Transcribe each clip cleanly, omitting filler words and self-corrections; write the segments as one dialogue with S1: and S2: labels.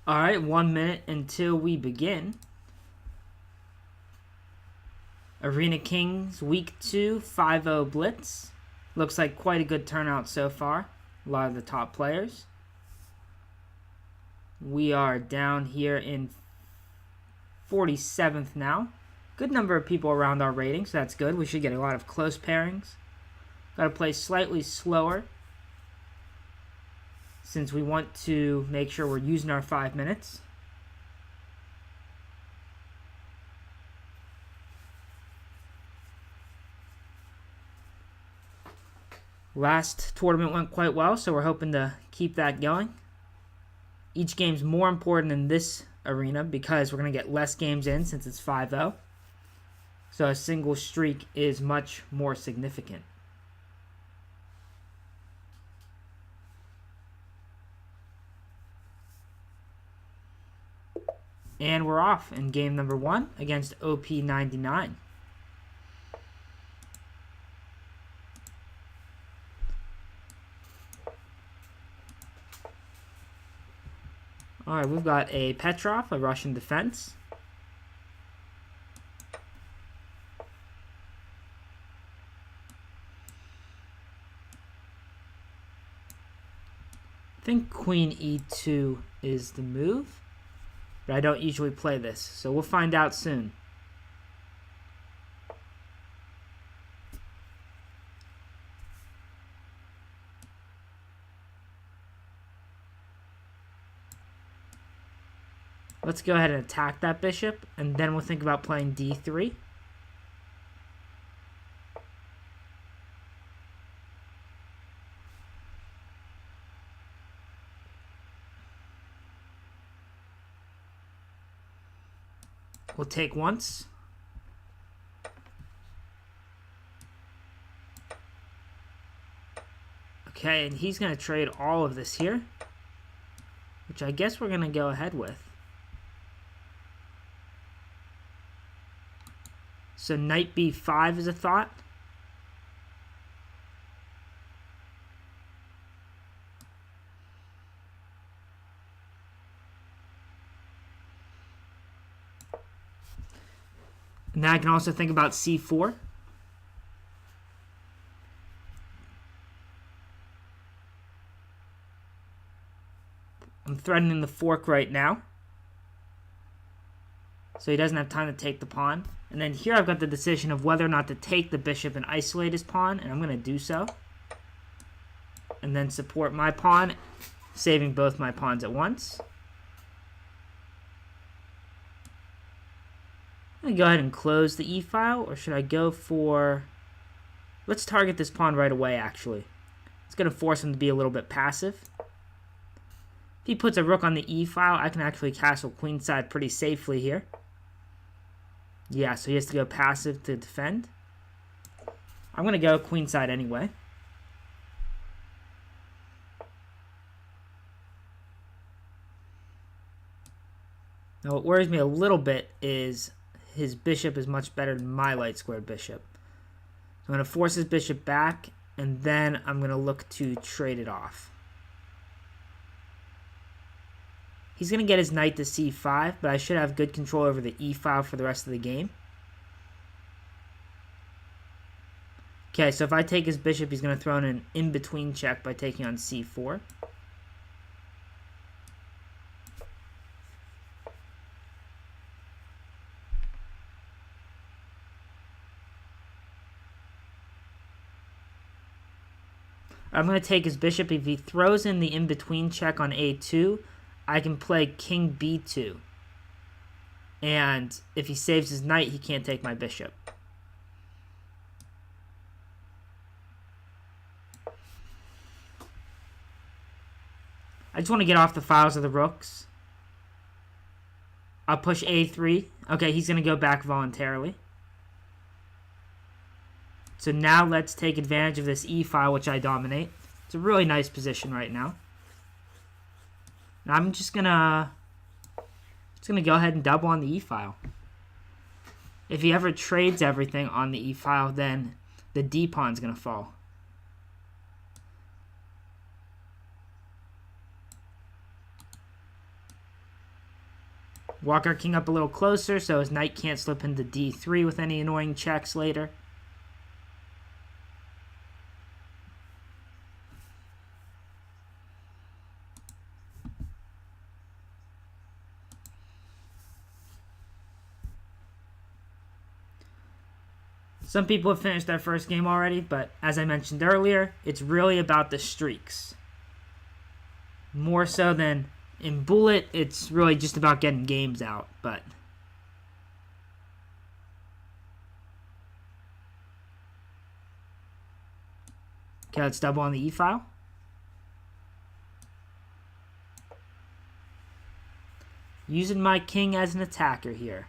S1: All right, 1 minute until we begin. Arena Kings Week 2 5-0 Blitz. Looks like quite a good turnout so far. A lot of the top players. We are down here in 47th now. Good number of people around our rating, so that's good. We should get a lot of close pairings. Got to play slightly slower since we want to make sure we're using our 5 minutes. Last tournament went quite well, so we're hoping to keep that going. Each game's more important in this arena because we're going to get less games in since it's 5-0. So a single streak is much more significant. And we're off in game number 1 against OP99. Alright, we've got a Petrov, a Russian defense. I think Queen E2 is the move, but I don't usually play this, so we'll find out soon. Let's go ahead and attack that bishop, and then we'll think about playing D3. We'll take once. Okay, and he's going to trade all of this here, which I guess we're going to go ahead with. So knight b5 is a thought. Now I can also think about c4. I'm threatening the fork right now, so he doesn't have time to take the pawn. And then here I've got the decision of whether or not to take the bishop and isolate his pawn, and I'm going to do so. And then support my pawn, saving both my pawns at once. I'm going to go ahead and close the e-file, or should I go for... Let's target this pawn right away, actually. It's going to force him to be a little bit passive. If he puts a rook on the e-file, I can actually castle queenside pretty safely here. Yeah, so he has to go passive to defend. I'm going to go queenside anyway. Now what worries me a little bit is his bishop is much better than my light squared bishop. So I'm going to force his bishop back, and then I'm going to look to trade it off. He's going to get his knight to c5, but I should have good control over the e-file for the rest of the game. Okay, so if I take his bishop, he's going to throw in an in-between check by taking on c4. I'm going to take his bishop. If he throws in the in-between check on a2, I can play king b2. And if he saves his knight, he can't take my bishop. I just want to get off the files of the rooks. I'll push a3. Okay, he's going to go back voluntarily. So now let's take advantage of this e-file, which I dominate. It's a really nice position right now. Now I'm just gonna go ahead and double on the e-file. If he ever trades everything on the e-file, then the d-pawn's gonna fall. Walk our king up a little closer so his knight can't slip into d3 with any annoying checks later. Some people have finished their first game already, but as I mentioned earlier, it's really about the streaks. More so than in Bullet, it's really just about getting games out, but... Okay, let's double on the e-file. Using my king as an attacker here.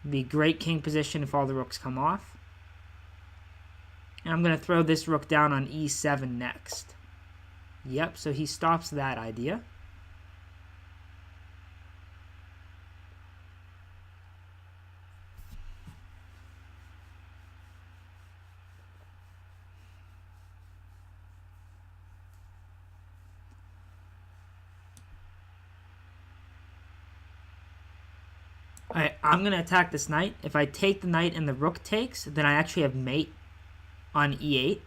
S1: Be great king position if all the rooks come off. And I'm going to throw this rook down on e7 next. Yep, so he stops that idea. Alright, I'm going to attack this knight. If I take the knight and the rook takes, then I actually have mate on e8.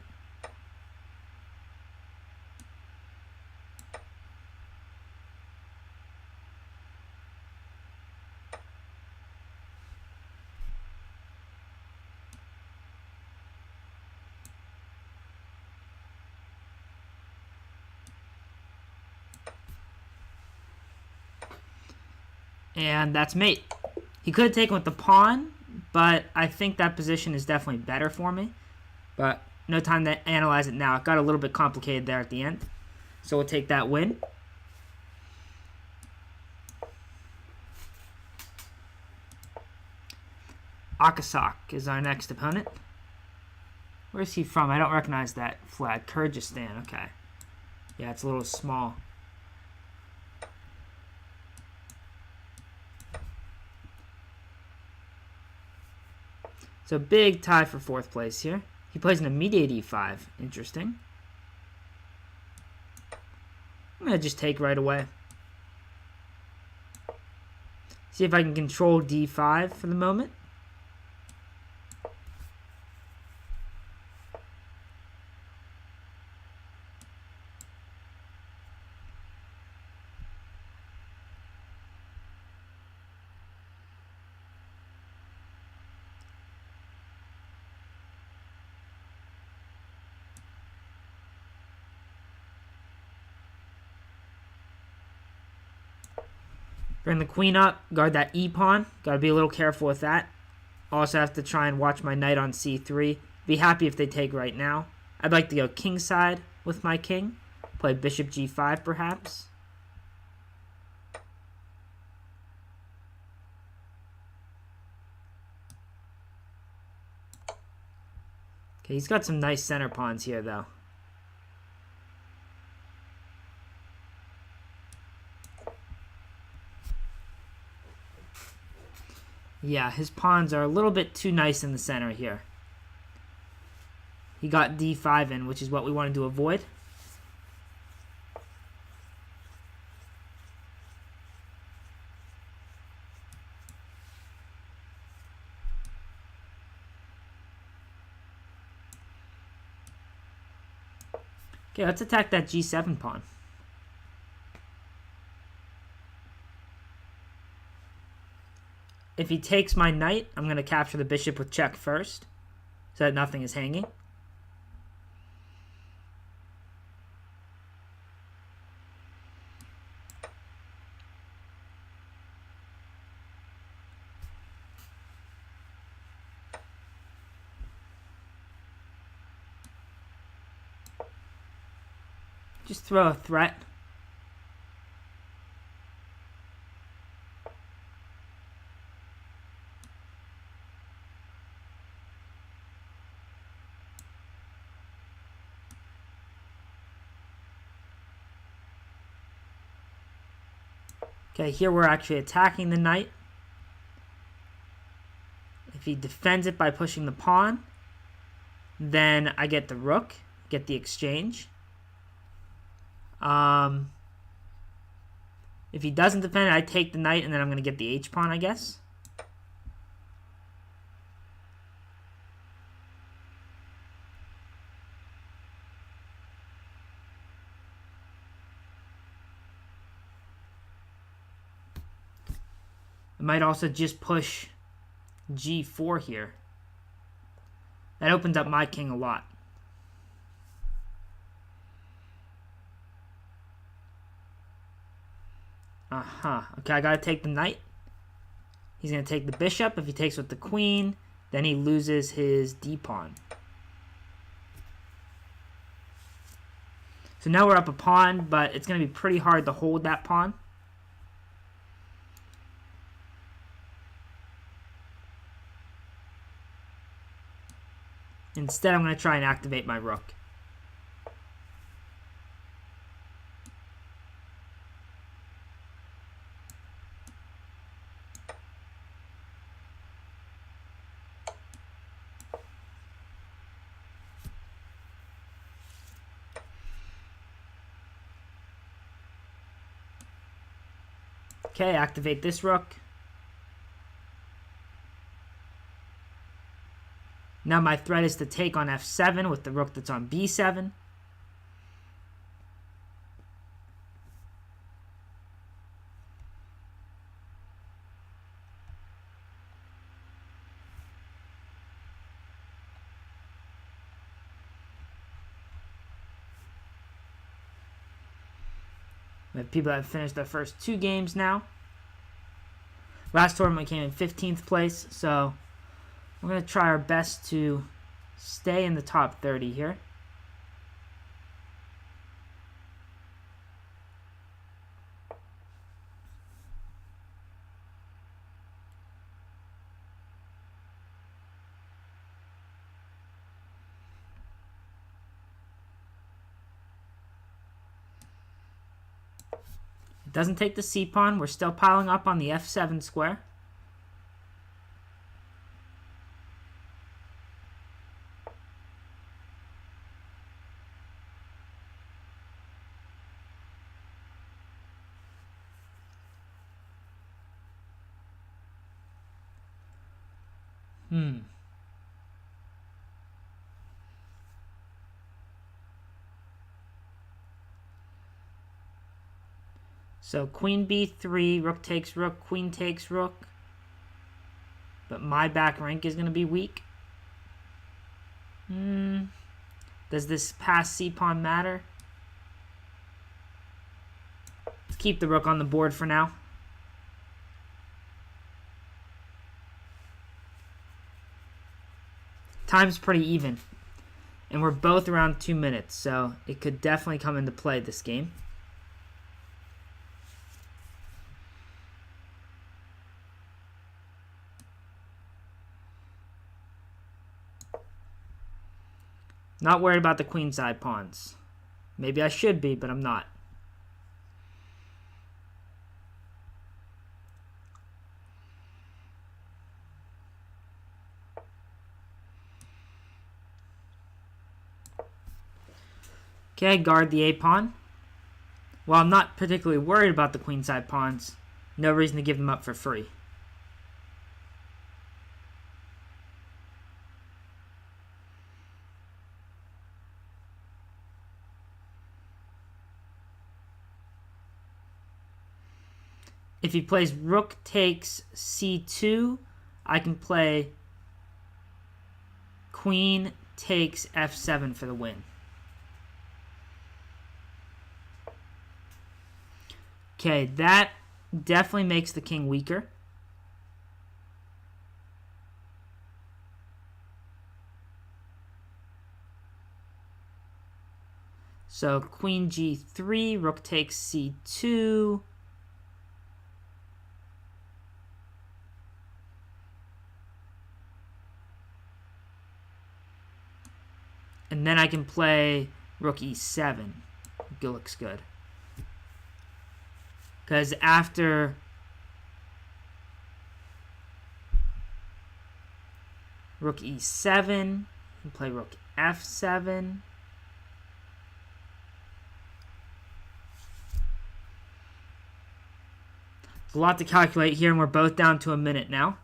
S1: And that's mate. He could have taken with the pawn, but I think that position is definitely better for me. But no time to analyze it now. It got a little bit complicated there at the end. So we'll take that win. Akasak is our next opponent. Where's he from? I don't recognize that flag. Kyrgyzstan. Okay. Yeah, it's a little small. So big tie for fourth place here. He plays an immediate e5. Interesting. I'm going to just take right away. See if I can control d5 for the moment. Bring the queen up, guard that e-pawn. Gotta be a little careful with that. Also have to try and watch my knight on c3. Be happy if they take right now. I'd like to go kingside with my king. Play bishop g5 perhaps. Okay, he's got some nice center pawns here though. Yeah, his pawns are a little bit too nice in the center here. He got d5 in, which is what we wanted to avoid. Okay, let's attack that g7 pawn. If he takes my knight, I'm going to capture the bishop with check first, so that nothing is hanging. Just throw a threat. Okay, here we're actually attacking the knight. If he defends it by pushing the pawn, then I get the rook, get the exchange. If he doesn't defend it, I take the knight, and then I'm going to get the h-pawn, I guess. I might also just push g4 here. That opens up my king a lot. Okay, I gotta take the knight. He's gonna take the bishop. If he takes with the queen, then he loses his d-pawn. So now we're up a pawn, but it's gonna be pretty hard to hold that pawn. Instead, I'm gonna try and activate my rook. Okay, activate this rook. Now my threat is to take on f7 with the rook that's on b7. We have people that have finished their first 2 games now. Last tournament came in 15th place, so we're going to try our best to stay in the top 30 here. It doesn't take the c-pawn. We're still piling up on the f7 square. So queen b3, rook takes rook, queen takes rook. But my back rank is going to be weak. Does this pass c-pawn matter? Let's keep the rook on the board for now. Time's pretty even. And we're both around 2 minutes, so it could definitely come into play this game. Not worried about the queenside pawns. Maybe I should be, but I'm not. Okay, guard the a-pawn. While I'm not particularly worried about the queenside pawns, no reason to give them up for free. If he plays rook takes c2, I can play queen takes f7 for the win. Okay, that definitely makes the king weaker. So queen g3, rook takes c2. And then I can play rook e7. It looks good. Because after rook e7, you can play rook f7. A lot to calculate here, and we're both down to a minute now.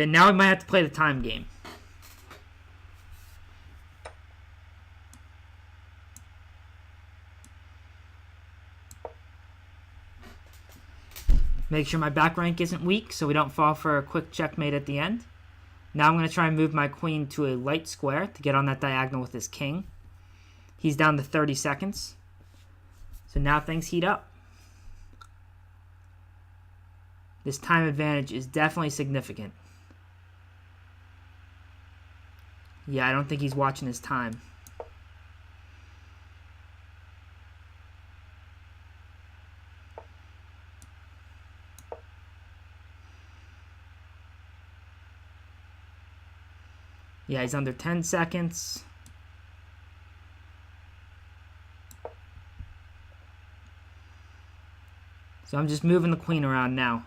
S1: Okay, now we might have to play the time game. Make sure my back rank isn't weak so we don't fall for a quick checkmate at the end. Now I'm going to try and move my queen to a light square to get on that diagonal with his king. He's down to 30 seconds. So now things heat up. This time advantage is definitely significant. Yeah, I don't think he's watching his time. Yeah, he's under 10 seconds. So I'm just moving the queen around now.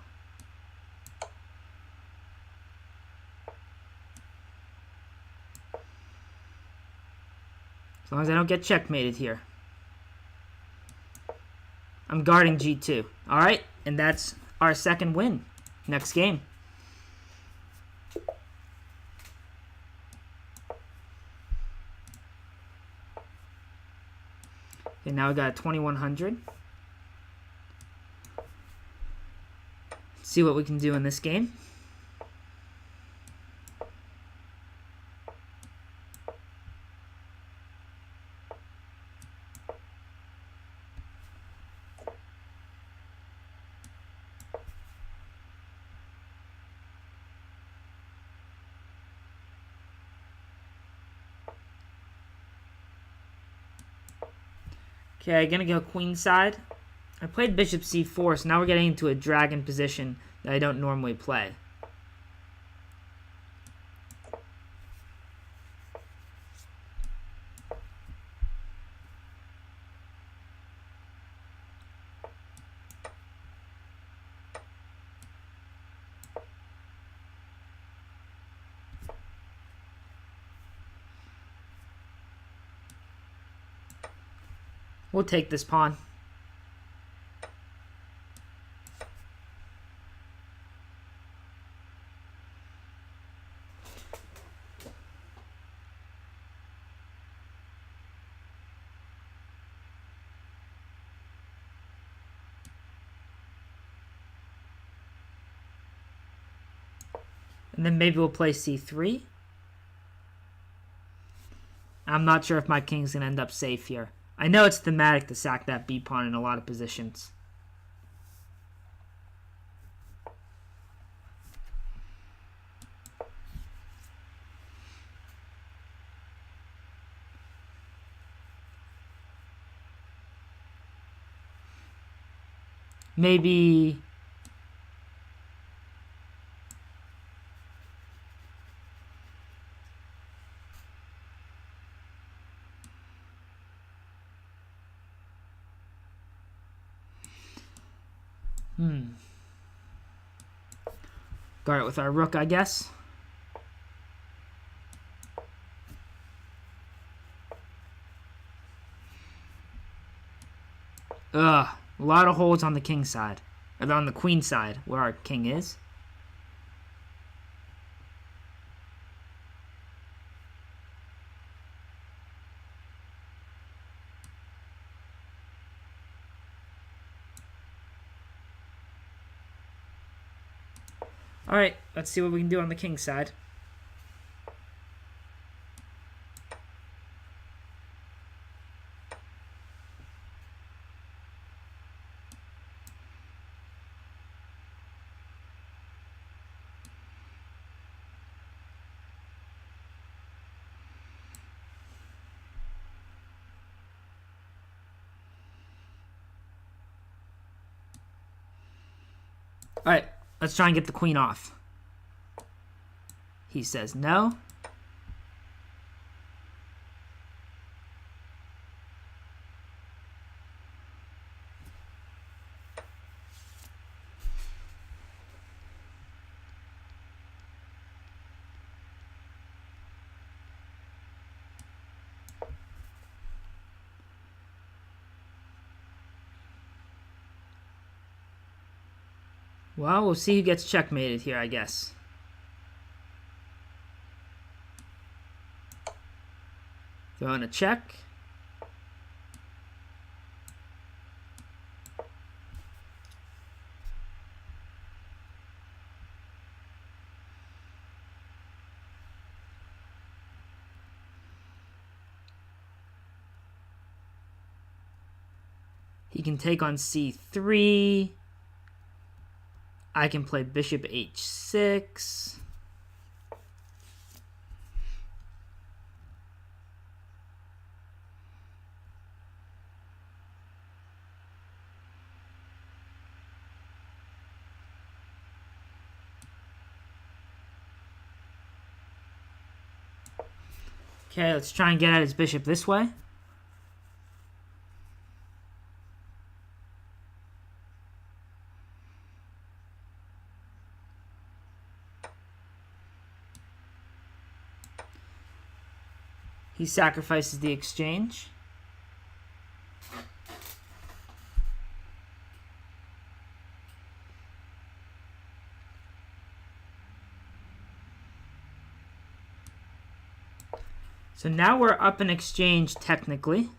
S1: As long as I don't get checkmated here. I'm guarding g2. Alright, and that's our second win. Next game. Okay, now we got a 2100. Let's see what we can do in this game. Okay, gonna go queenside. I played bishop c4, so now we're getting into a dragon position that I don't normally play. We'll take this pawn. And then maybe we'll play c3. I'm not sure if my king's going to end up safe here. I know it's thematic to sack that b-pawn in a lot of positions. Maybe... Guard it with our rook, I guess. Ugh, a lot of holes on the king side. Or on the queen side, where our king is. Alright, let's see what we can do on the king side. Alright, let's try and get the queen off. He says no. Well, we'll see who gets checkmated here, I guess. Throwing a check. He can take on c3. I can play bishop h6. Okay, let's try and get at his bishop this way. He sacrifices the exchange. So now we're up in exchange technically.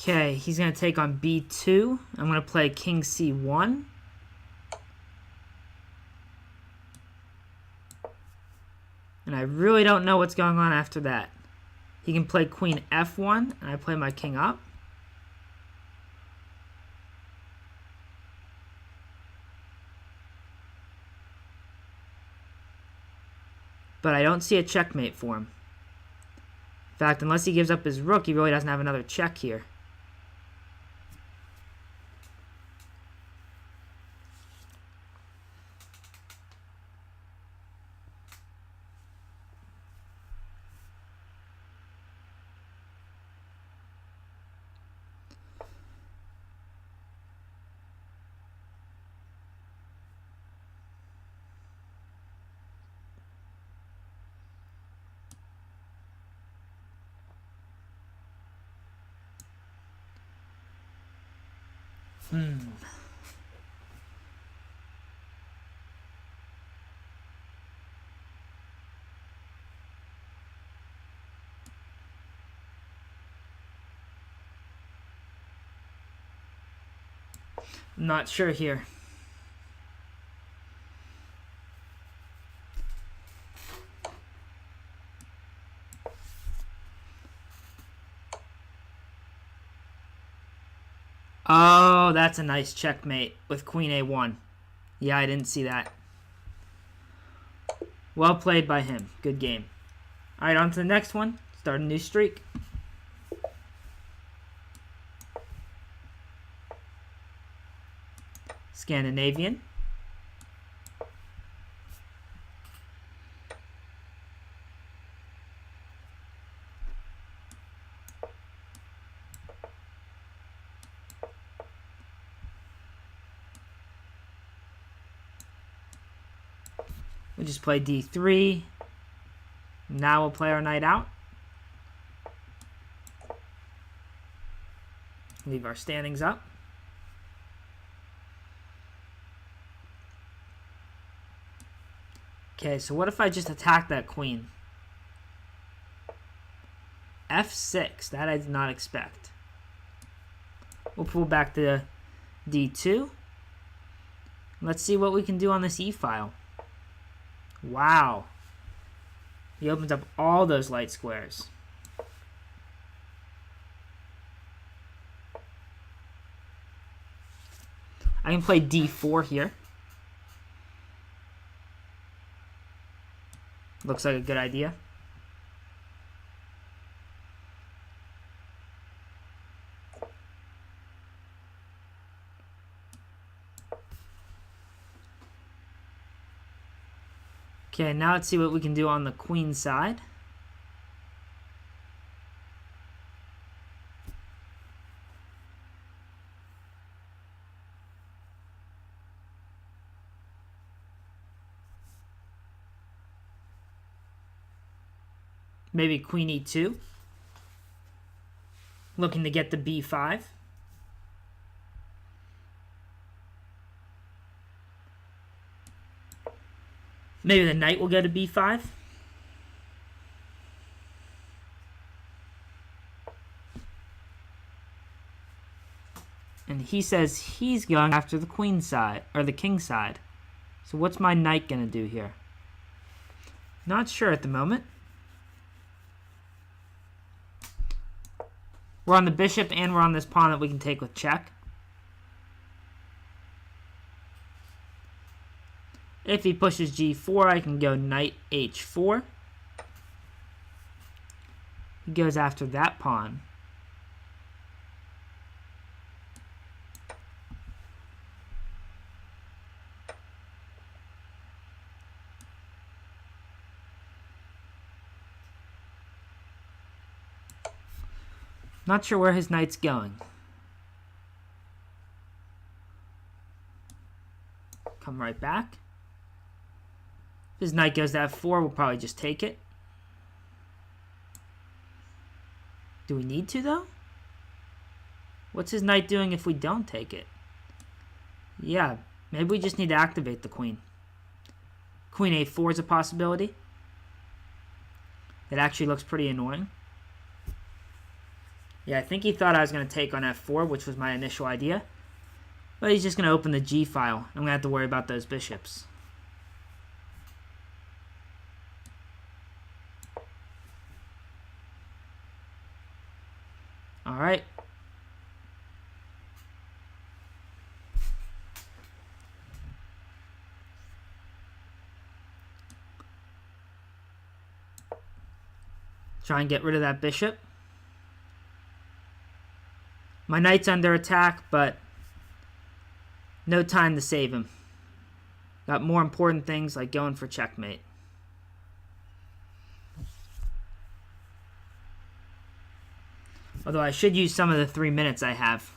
S1: Okay, he's going to take on b2. I'm going to play king c1. And I really don't know what's going on after that. He can play queen f1, and I play my king up. But I don't see a checkmate for him. In fact, unless he gives up his rook, he really doesn't have another check here. I'm not sure here. Oh, that's a nice checkmate with queen a1. Yeah, I didn't see that. Well played by him. Good game. All right, on to the next one. Start a new streak. Scandinavian. We'll just play d3. Now we'll play our knight out. Leave our standings up. Okay, so what if I just attack that queen? f6. That I did not expect. We'll pull back to d2. Let's see what we can do on this e-file. Wow. He opens up all those light squares. I can play d4 here. Looks like a good idea. Okay, now let's see what we can do on the queen side. Maybe queen e2. Looking to get the b5. Maybe the knight will go to b5. And he says he's going after the queen side, or the king side. So what's my knight going to do here? Not sure at the moment. We're on the bishop and we're on this pawn that we can take with check. If he pushes g4, I can go knight h4. He goes after that pawn. Not sure where his knight's going. Come right back. If his knight goes to f4, we'll probably just take it. Do we need to, though? What's his knight doing if we don't take it? Yeah, maybe we just need to activate the queen. Queen a4 is a possibility. It actually looks pretty annoying. Yeah, I think he thought I was going to take on f4, which was my initial idea. But he's just going to open the g file. I'm going to have to worry about those bishops. All right. Try and get rid of that bishop. My knight's under attack, but no time to save him. Got more important things like going for checkmate. Although I should use some of the 3 minutes I have.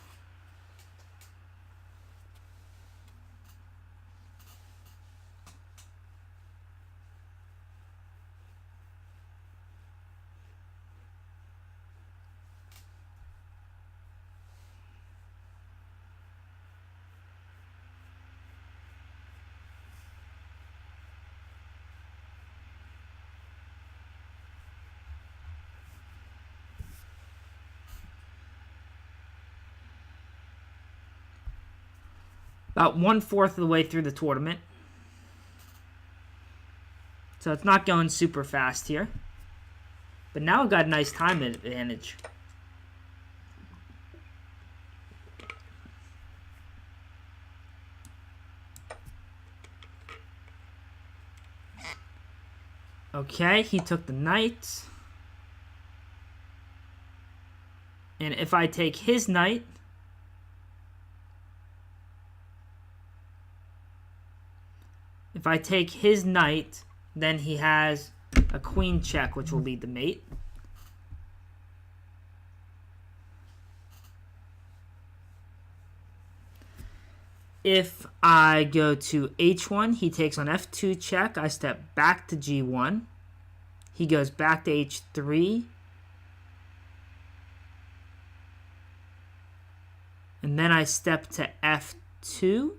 S1: About 1/4 of the way through the tournament. So it's not going super fast here. But now I've got a nice time advantage. Okay, he took the knight. And if I take his knight, then he has a queen check, which will lead the mate. If I go to h1, he takes on f2 check. I step back to g1. He goes back to h3. And then I step to f2.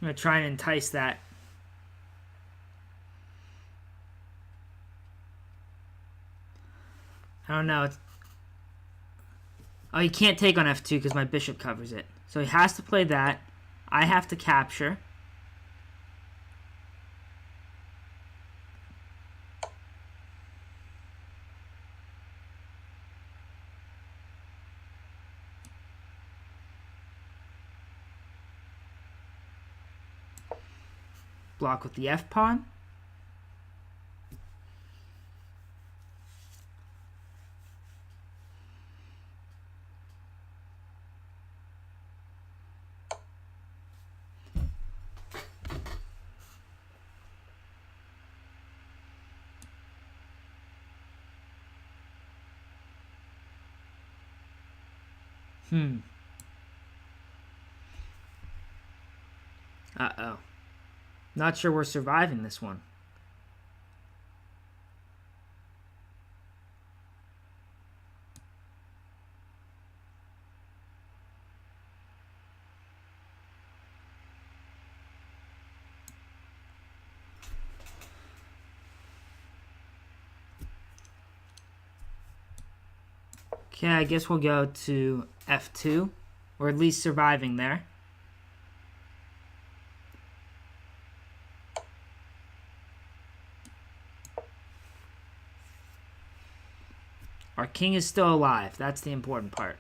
S1: I'm going to try and entice that. I don't know. Oh, he can't take on f2 because my bishop covers it. So he has to play that. I have to capture. Block with the f-pawn. Uh-oh. Not sure we're surviving this one. Okay, I guess we'll go to f2, or at least surviving there. Our king is still alive. That's the important part.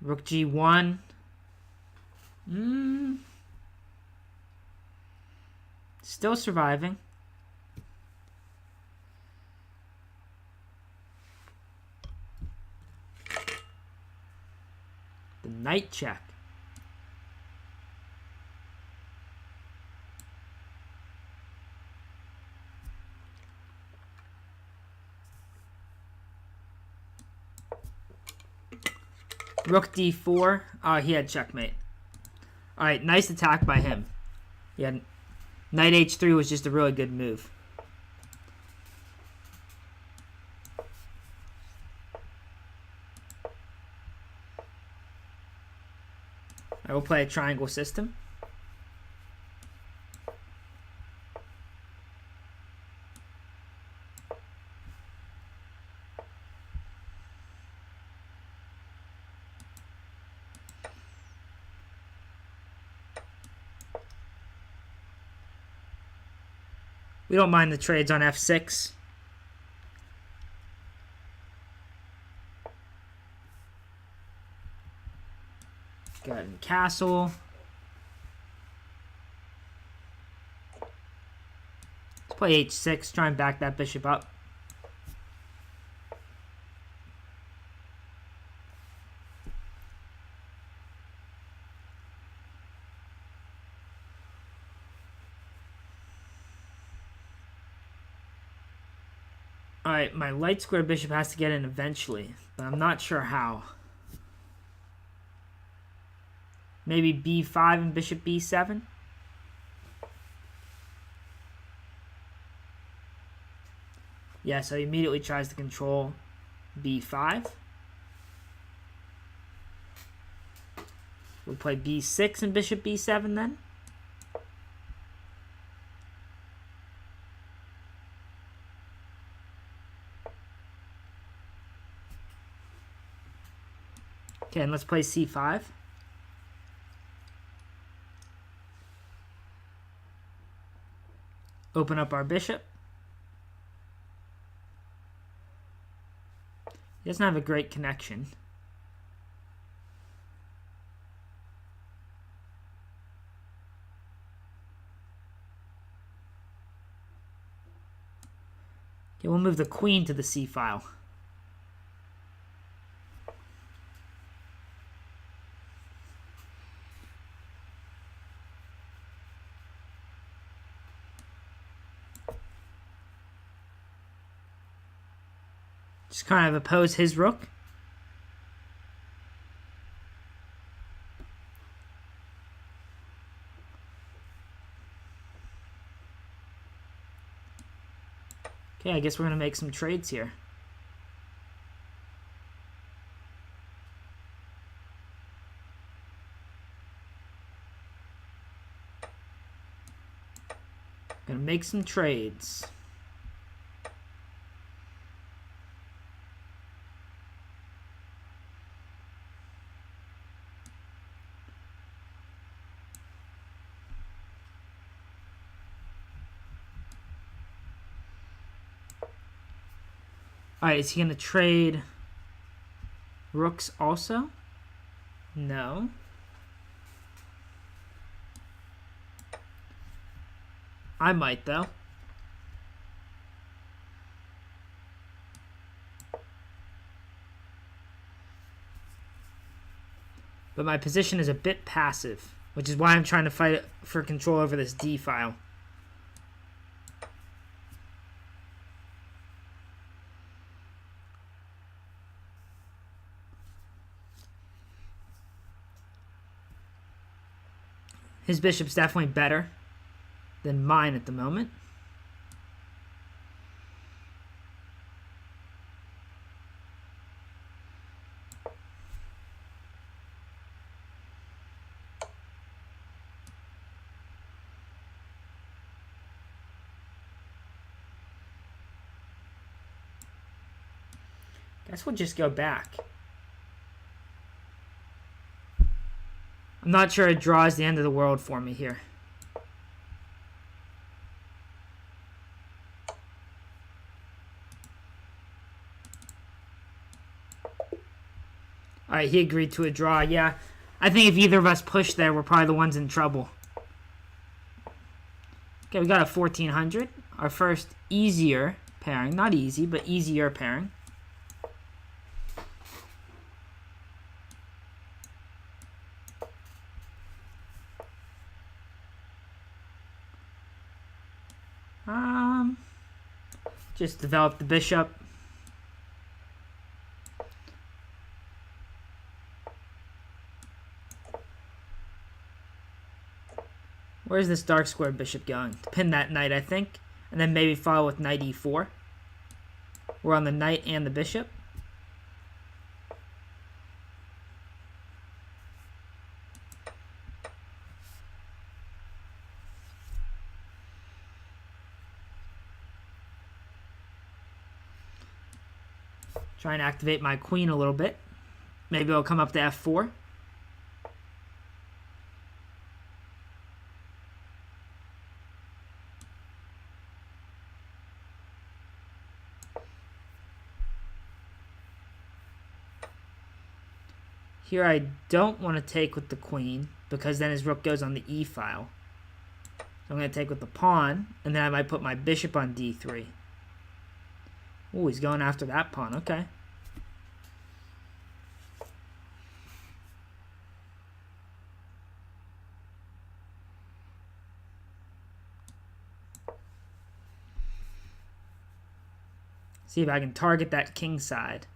S1: Rook g1. Still surviving. The knight check. Rook d4. Oh, he had checkmate. Alright, nice attack by him. Yeah, knight h3 was just a really good move. I will play a triangle system. We don't mind the trades on f6. Got in castle. Let's play h6, try and back that bishop up. Alright, my light square bishop has to get in eventually, but I'm not sure how. Maybe b5 and bishop b7? Yeah, so he immediately tries to control b5. We'll play b6 and bishop b7 then. Okay, and let's play c5. Open up our bishop. He doesn't have a great connection. Okay, we'll move the queen to the c file. Just kind of oppose his rook. Okay, I guess we're going to make some trades here. Gonna make some trades. Alright, is he gonna trade rooks also? No. I might, though. But my position is a bit passive, which is why I'm trying to fight for control over this D file. His bishop's definitely better than mine at the moment. Guess we'll just go back. I'm not sure a draw is the end of the world for me here. Alright, he agreed to a draw. Yeah, I think if either of us push there, we're probably the ones in trouble. Okay, we got a 1400. Our first easier pairing. Not easy, but easier pairing. Just develop the bishop. Where's this dark square bishop going? To pin that knight, I think. And then maybe follow with knight e4. We're on the knight and the bishop. Try and activate my queen a little bit. Maybe I'll come up to f4. Here I don't want to take with the queen because then his rook goes on the e file. So I'm going to take with the pawn, and then I might put my bishop on d3. Oh, he's going after that pawn. Okay. See if I can target that king side.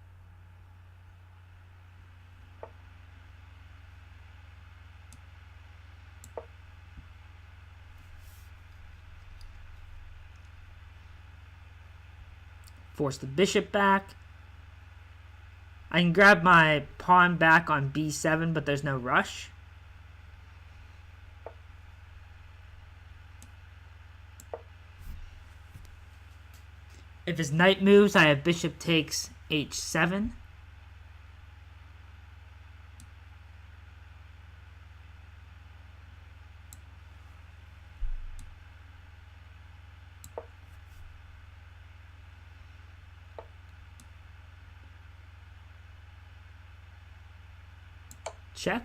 S1: Force the bishop back. I can grab my pawn back on b7, but there's no rush. If his knight moves, I have bishop takes h7. Check.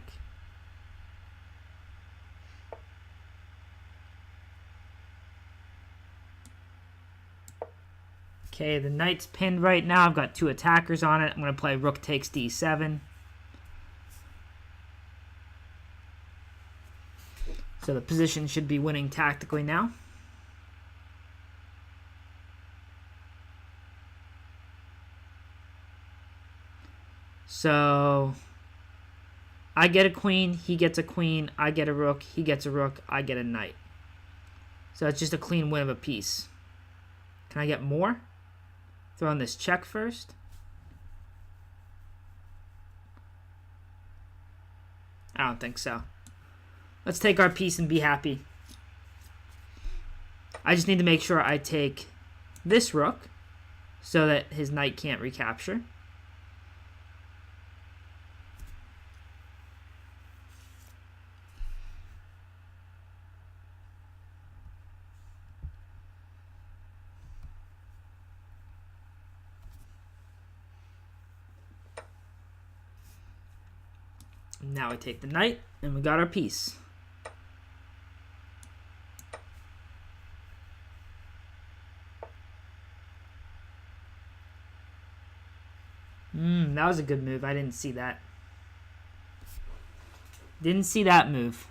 S1: Okay, the knight's pinned right now. I've got two attackers on it. I'm going to play rook takes d7. So the position should be winning tactically now. So I get a queen, he gets a queen, I get a rook, he gets a rook, I get a knight. So it's just a clean win of a piece. Can I get more? Throw in this check first. I don't think so. Let's take our piece and be happy. I just need to make sure I take this rook so that his knight can't recapture. Now I take the knight, and we got our piece. That was a good move. I didn't see that. Didn't see that move.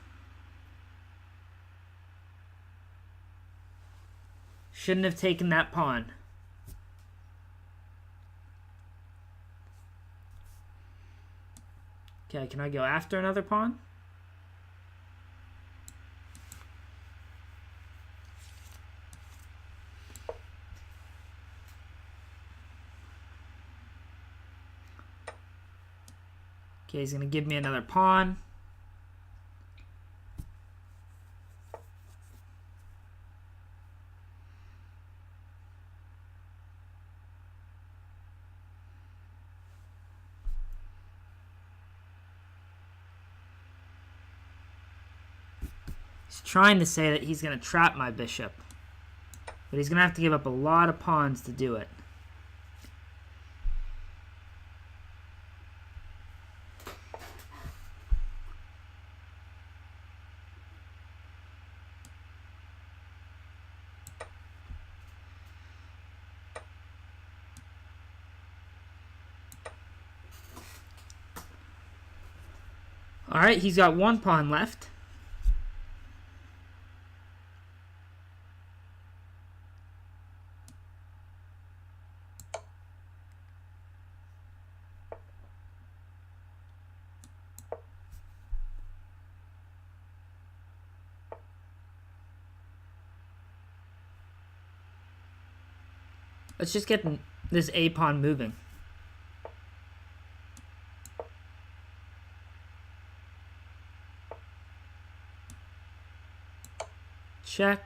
S1: Shouldn't have taken that pawn. Okay, can I go after another pawn? Okay, he's going to give me another pawn. He's trying to say that he's going to trap my bishop. But he's going to have to give up a lot of pawns to do it. Alright, he's got one pawn left. Let's just get this A pawn moving. Check.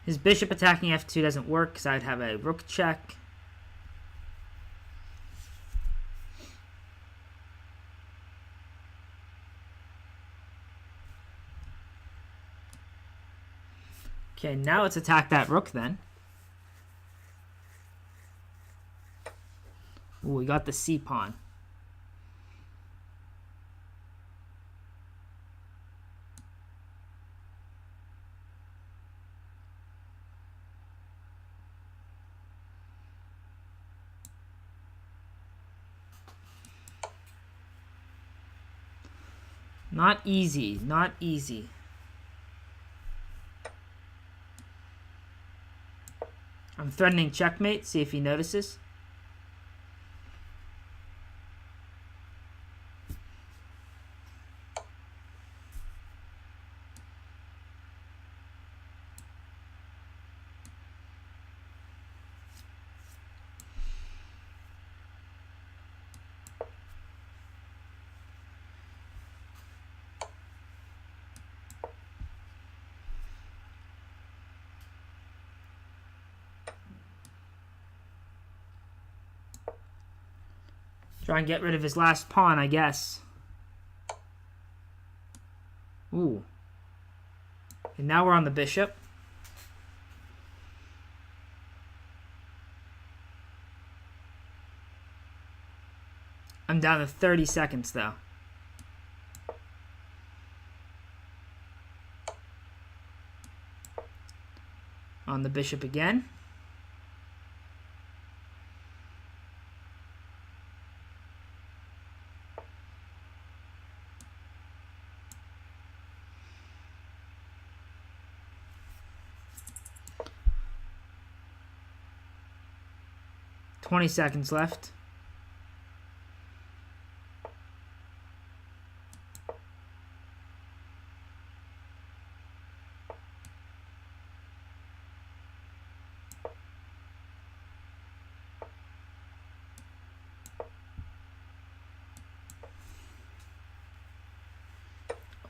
S1: His bishop attacking f2 doesn't work because I'd have a rook check. Okay, now let's attack that rook then. Ooh, we got the c pawn. Not easy, not easy. I'm threatening checkmate, see if he notices. Try and get rid of his last pawn, I guess. Ooh. And now we're on the bishop. I'm down to 30 seconds, though. On the bishop again. $20 seconds left.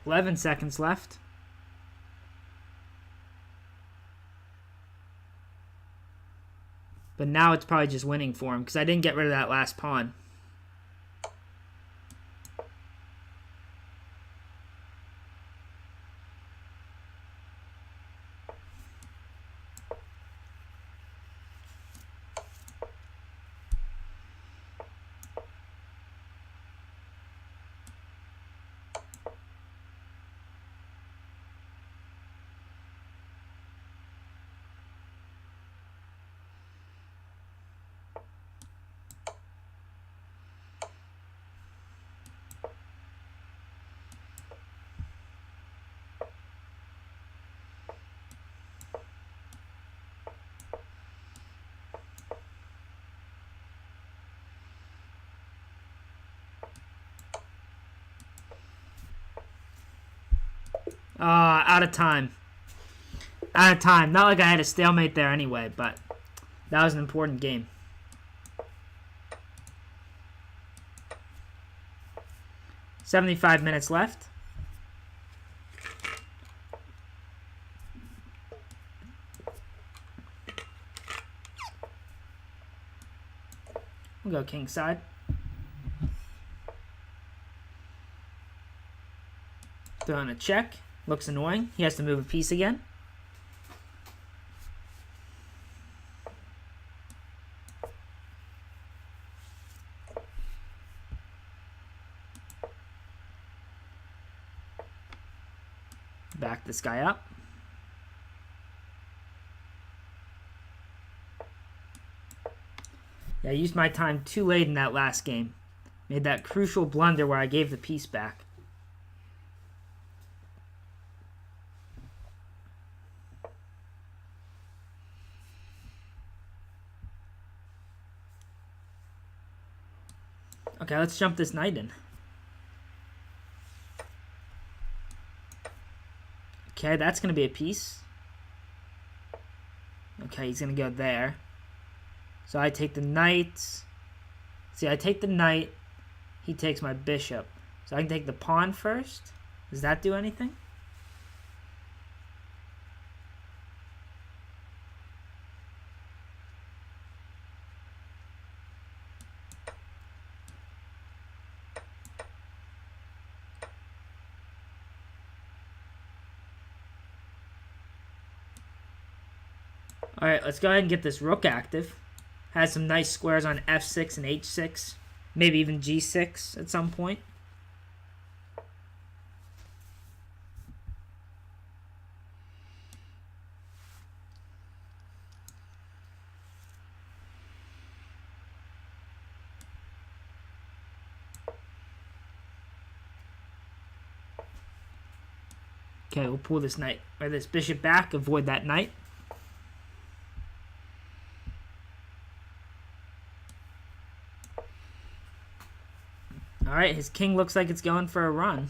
S1: 11 seconds left. But now it's probably just winning for him because I didn't get rid of that last pawn. Out of time. Out of time. Not like I had a stalemate there anyway, but that was an important game. $75 left. We'll go king side. Throw in a check. Looks annoying. He has to move a piece again. Back this guy up. Yeah, I used my time too late in that last game. Made that crucial blunder where I gave the piece back. Okay, let's jump this knight in. Okay, that's going to be a piece. Okay, he's going to go there. So I take the knight. See, I take the knight. He takes my bishop. So I can take the pawn first. Does that do anything? Alright, let's go ahead and get this rook active. Has some nice squares on f6 and h6. Maybe even g6 at some point. Okay, we'll pull this knight or this bishop back, avoid that knight. Alright, his king looks like it's going for a run.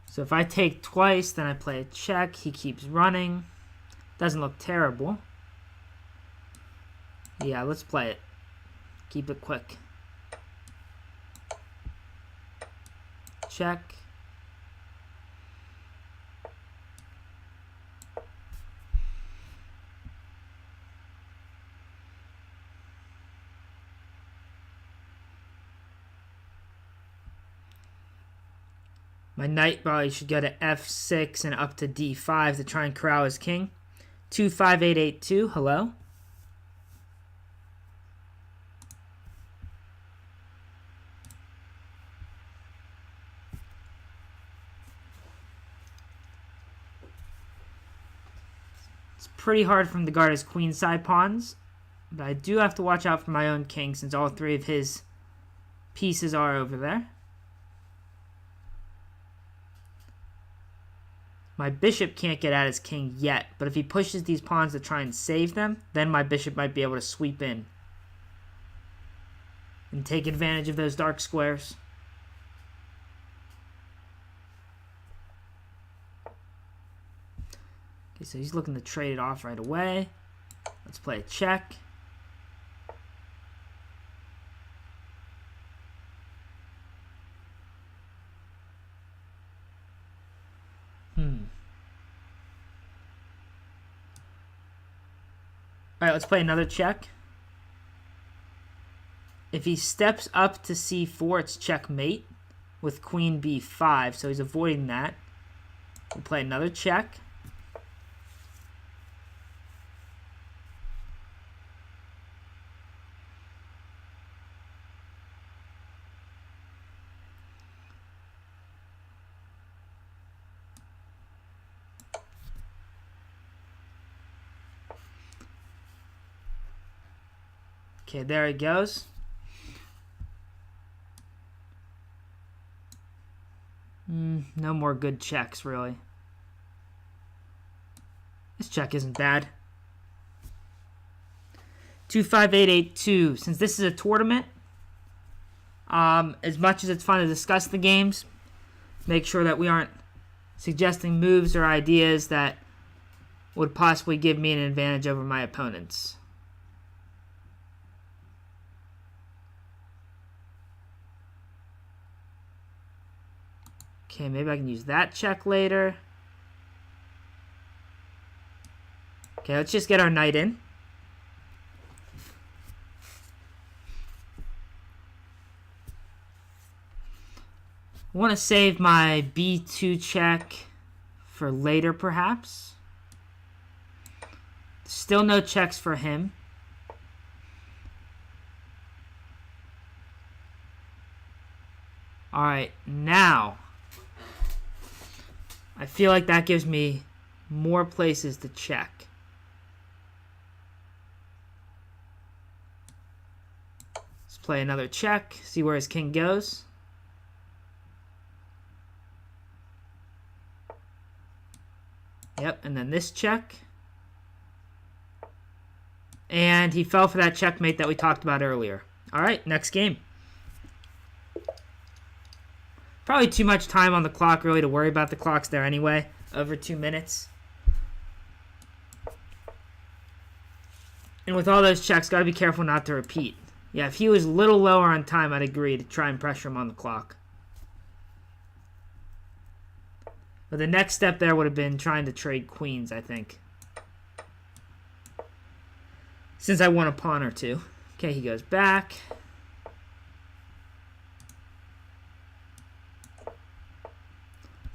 S1: So if I take twice, then I play a check. He keeps running. Doesn't look terrible. Yeah, let's play it. Keep it quick. Check. My knight probably should go to f6 and up to d5 to try and corral his king. 25882, hello? It's pretty hard for him to guard his queenside pawns, but I do have to watch out for my own king since all three of his pieces are over there. My bishop can't get at his king yet, but if he pushes these pawns to try and save them, then my bishop might be able to sweep in and take advantage of those dark squares. Okay, so he's looking to trade it off right away. Let's play a check. Alright, let's play another check. If he steps up to c4, it's checkmate with queen b5, so he's avoiding that. We'll play another check. Okay, there he goes. No more good checks, really. This check isn't bad. 25882. Since this is a tournament, as much as it's fun to discuss the games, make sure that we aren't suggesting moves or ideas that would possibly give me an advantage over my opponents. Okay, maybe I can use that check later. Okay, let's just get our knight in. I want to save my b2 check for later, perhaps. Still no checks for him. All right, now I feel like that gives me more places to check. Let's play another check, see where his king goes. Yep, and then this check. And he fell for that checkmate that we talked about earlier. All right, next game. Probably too much time on the clock, really, to worry about. The clock's there anyway. Over 2 minutes. And with all those checks, got to be careful not to repeat. Yeah, if he was a little lower on time, I'd agree to try and pressure him on the clock. But the next step there would have been trying to trade queens, I think. Since I won a pawn or two. Okay, he goes back.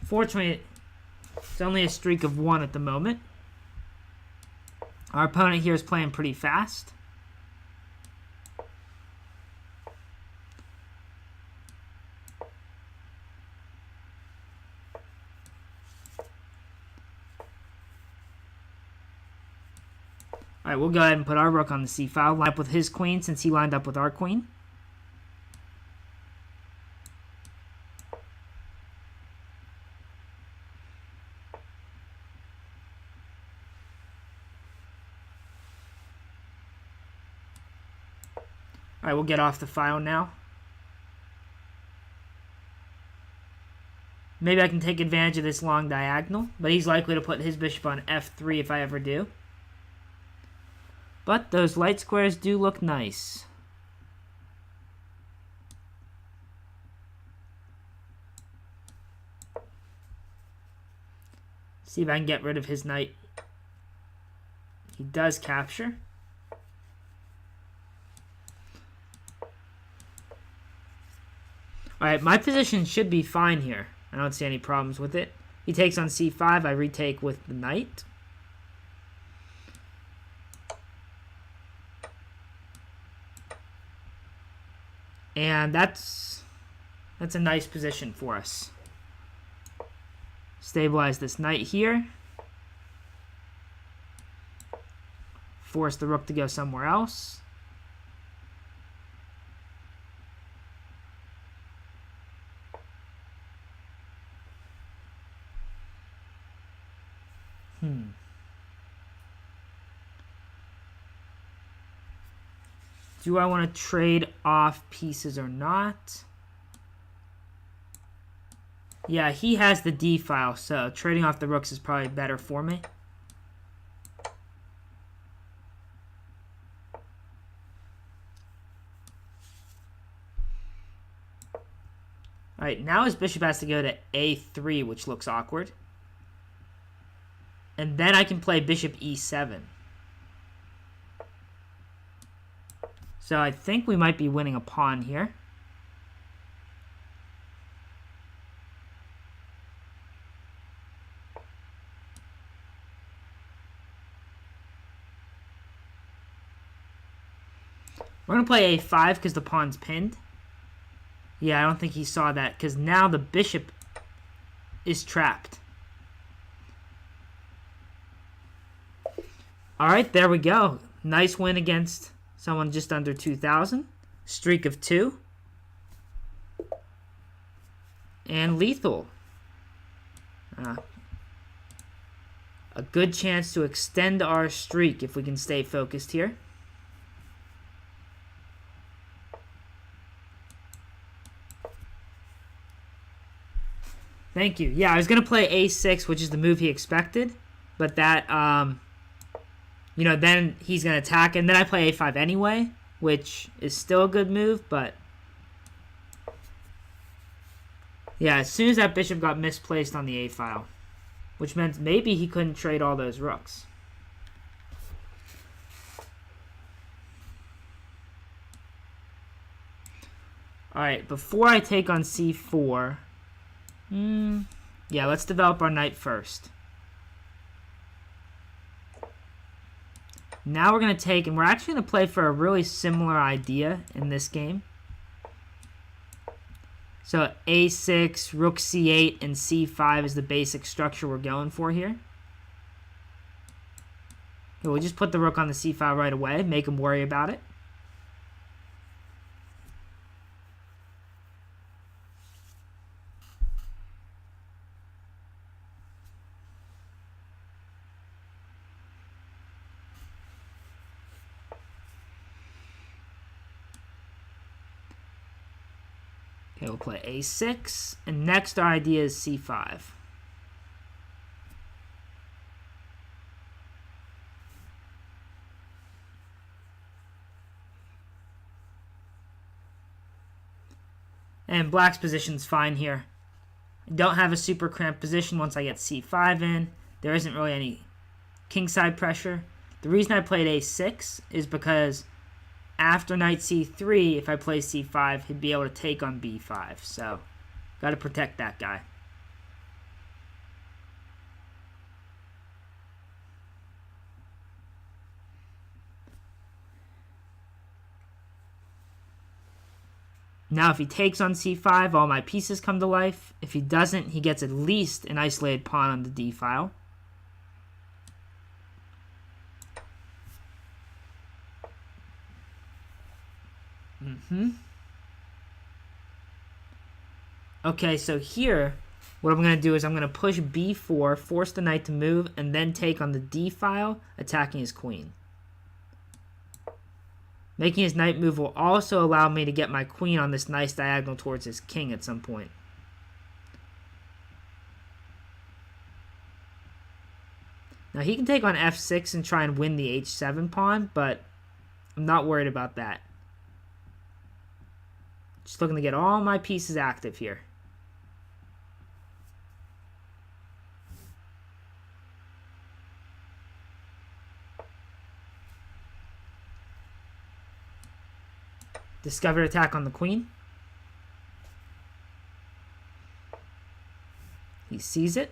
S1: Fortunately, it's only a streak of 1 at the moment. Our opponent here is playing pretty fast. Alright, we'll go ahead and put our rook on the c-file. Line up with his queen since he lined up with our queen. Alright, we'll get off the file now. Maybe I can take advantage of this long diagonal, but he's likely to put his bishop on f3 if I ever do. But those light squares do look nice. See if I can get rid of his knight. He does capture. Alright, my position should be fine here. I don't see any problems with it. He takes on c5, I retake with the knight. And that's a nice position for us. Stabilize this knight here. Force the rook to go somewhere else. Do I want to trade off pieces or not? Yeah, he has the D file, so trading off the rooks is probably better for me. Alright, now his bishop has to go to a3, which looks awkward. And then I can play bishop e7. So I think we might be winning a pawn here. We're going to play a5 because the pawn's pinned. Yeah, I don't think he saw that because now the bishop is trapped. Alright, there we go. Nice win against someone just under 2,000. Streak of 2. And lethal. A good chance to extend our streak if we can stay focused here. Thank you. Yeah, I was going to play a6, which is the move he expected. But that, then he's going to attack. And then I play a5 anyway, which is still a good move. But, yeah, as soon as that bishop got misplaced on the a-file, which meant maybe he couldn't trade all those rooks. Alright, before I take on c4... yeah, let's develop our knight first. Now we're going to take, and we're actually going to play for a really similar idea in this game. So a6, rook c8, and c5 is the basic structure we're going for here. Okay, we'll just put the rook on the c file right away, make him worry about it. Okay, we'll play a6, and next our idea is c5. And black's position's fine here. I don't have a super cramped position once I get c5 in. There isn't really any kingside pressure. The reason I played a6 is because after knight c3, if I play c5, he'd be able to take on b5. So, got to protect that guy. Now, if he takes on c5, all my pieces come to life. If he doesn't, he gets at least an isolated pawn on the d file. Okay, so here, what I'm going to do is I'm going to push b4, force the knight to move, and then take on the d file, attacking his queen. Making his knight move will also allow me to get my queen on this nice diagonal towards his king at some point. Now he can take on f6 and try and win the h7 pawn, but I'm not worried about that. Just looking to get all my pieces active here. Discovered attack on the queen. He sees it.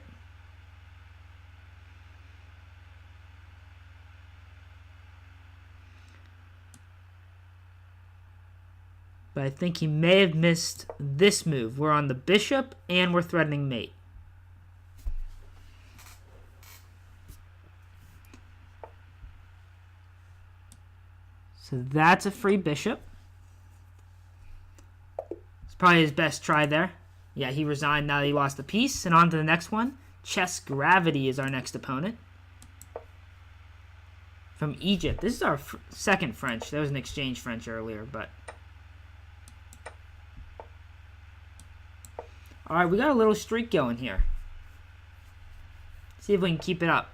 S1: But I think he may have missed this move. We're on the bishop and we're threatening mate. So that's a free bishop. It's probably his best try there. Yeah, he resigned now that he lost a piece. And on to the next one. Chess Gravity is our next opponent. From Egypt. This is our second French. There was an exchange French earlier, but... Alright, we got a little streak going here. See if we can keep it up.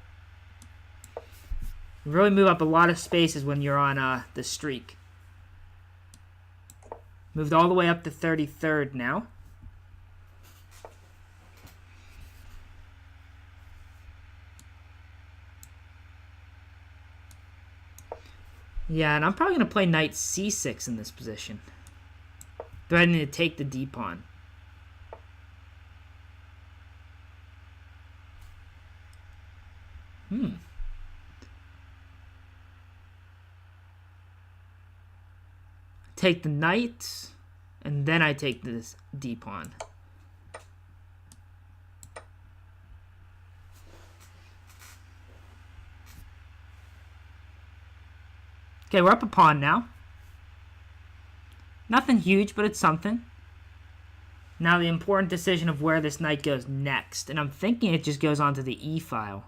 S1: You really move up a lot of spaces when you're on the streak. Moved all the way up to 33rd now. Yeah, and I'm probably going to play knight c6 in this position, threatening to take the d-pawn. Take the knight, and then I take this d-pawn. Okay, we're up a pawn now. Nothing huge, but it's something. Now the important decision of where this knight goes next, and I'm thinking it just goes onto the e-file.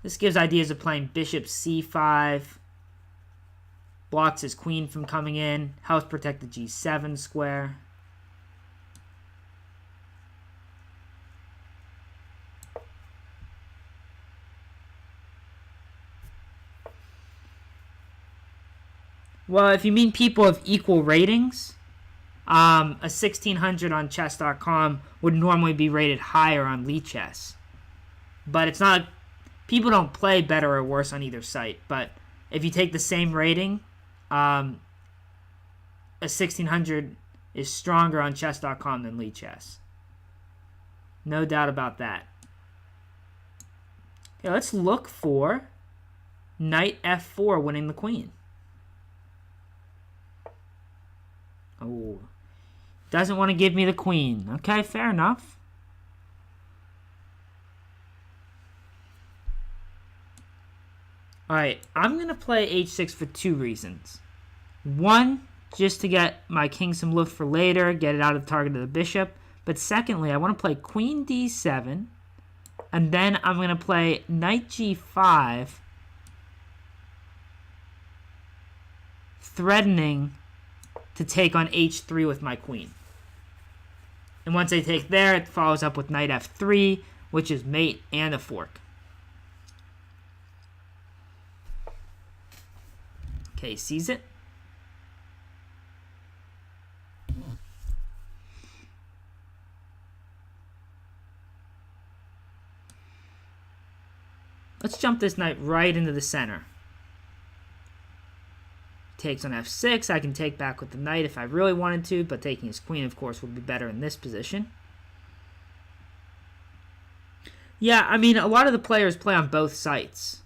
S1: This gives ideas of playing bishop c5, blocks his queen from coming in, helps protect the g7 square. Well, if you mean people of equal ratings, a 1600 on chess.com would normally be rated higher on Lichess. But it's not, people don't play better or worse on either site. But if you take the same rating, a 1600 is stronger on chess.com than Lichess. No doubt about that. Okay, let's look for knight f4 winning the queen. Oh, doesn't want to give me the queen. Okay, fair enough. Alright, I'm going to play h6 for two reasons. One, just to get my king some loot for later, get it out of the target of the bishop. But secondly, I want to play queen d7, and then I'm going to play knight g5, threatening to take on h3 with my queen. And once I take there, it follows up with knight f3, which is mate and a fork. Okay, sees it. Let's jump this knight right into the center. Takes on f6. I can take back with the knight if I really wanted to, but taking his queen, of course, would be better in this position. Yeah, I mean, a lot of the players play on both sites.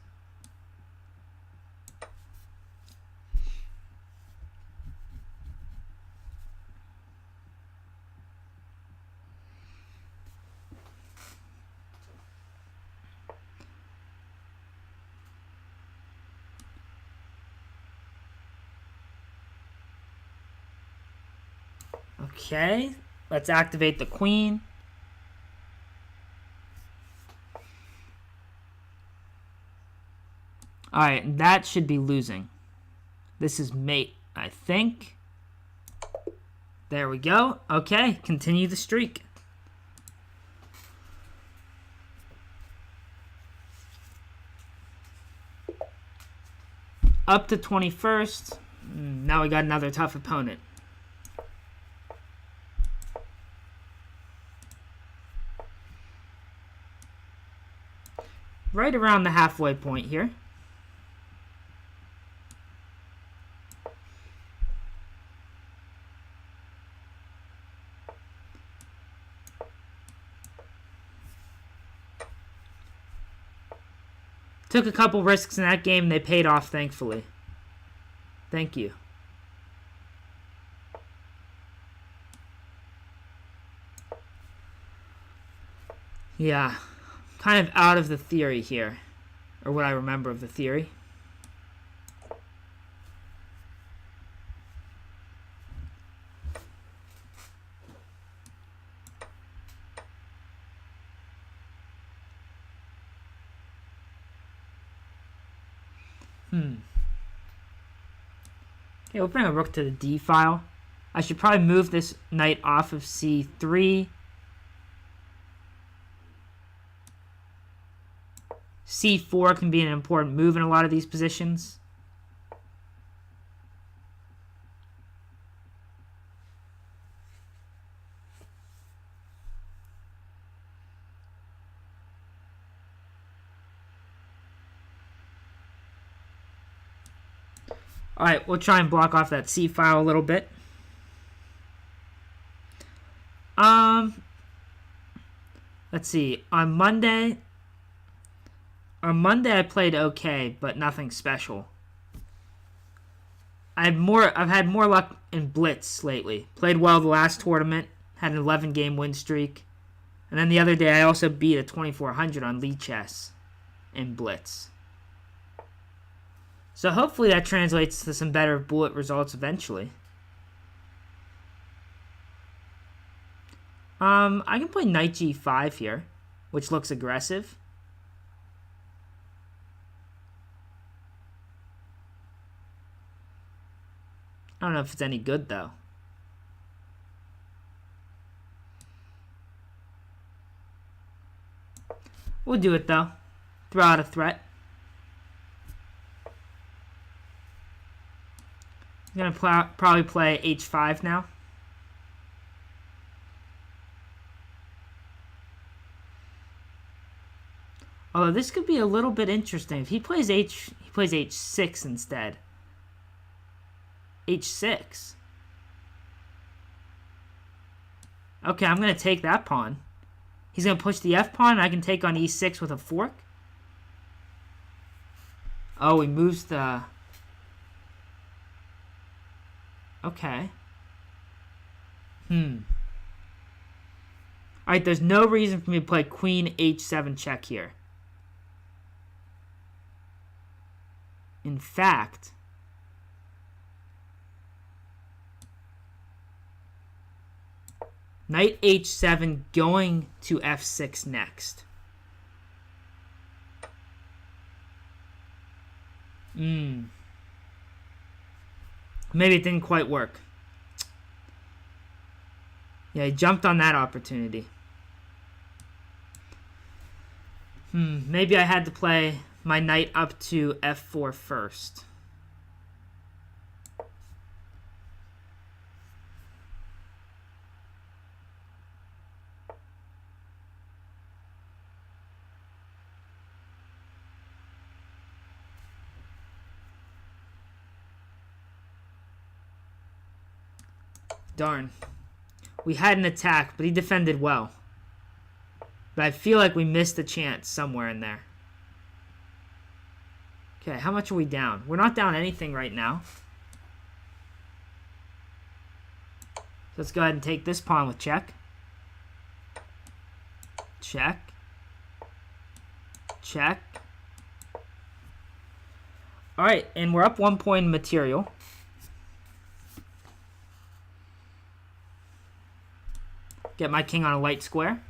S1: Okay, let's activate the queen. Alright, that should be losing. This is mate, I think. There we go. Okay, continue the streak. Up to 21st. Now we got another tough opponent. Right around the halfway point here. Took a couple risks in that game. They paid off, thankfully. Thank you. Yeah. Kind of out of the theory here. Or what I remember of the theory. Okay, we'll bring a rook to the d file. I should probably move this knight off of c3. c4 can be an important move in a lot of these positions. Alright, we'll try and block off that C file a little bit. Let's see. On Monday I played okay, but nothing special. I've had more luck in Blitz lately. Played well the last tournament, had an 11-game win streak. And then the other day I also beat a 2400 on Lichess in Blitz. So hopefully that translates to some better bullet results eventually. I can play knight g5 here, which looks aggressive. I don't know if it's any good, though. We'll do it, though. Throw out a threat. I'm going to probably play h5 now. Although this could be a little bit interesting. If he plays he plays h6 instead. h6. Okay, I'm going to take that pawn. He's going to push the f pawn, and I can take on e6 with a fork. Oh, he moves the... Okay. Alright, there's no reason for me to play queen h7 check here. In fact, knight h7 going to f6 next. Maybe it didn't quite work. Yeah, he jumped on that opportunity. Maybe I had to play my knight up to f4 first. Darn. We had an attack, but he defended well. But I feel like we missed a chance somewhere in there. Okay, how much are we down? We're not down anything right now. So let's go ahead and take this pawn with check. Check. Check. Alright, and we're up 1 point in material. Get my king on a light square.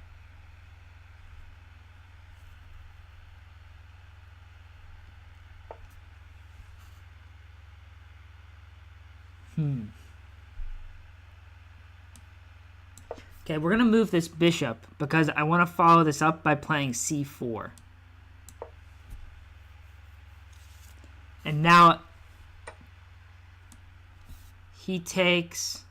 S1: Okay, we're going to move this bishop because I want to follow this up by playing c4. And now he takes,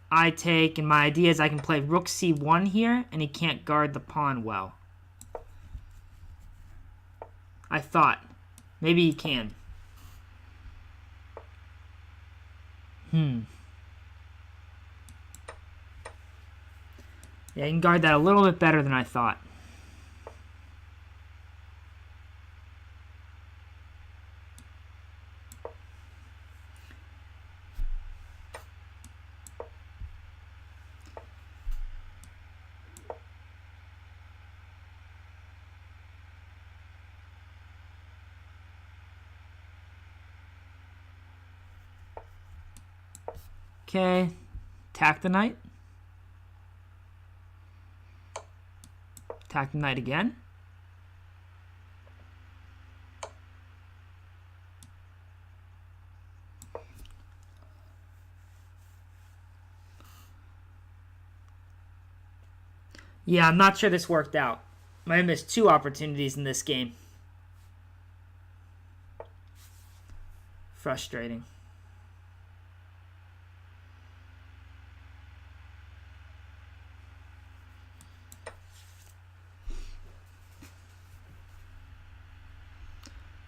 S1: I take, and my idea is I can play rook c1 here, and he can't guard the pawn well. I thought. Maybe he can. Yeah, he can guard that a little bit better than I thought. Okay, attack the knight. Attack the knight again. Yeah, I'm not sure this worked out. Might have missed 2 opportunities in this game. Frustrating.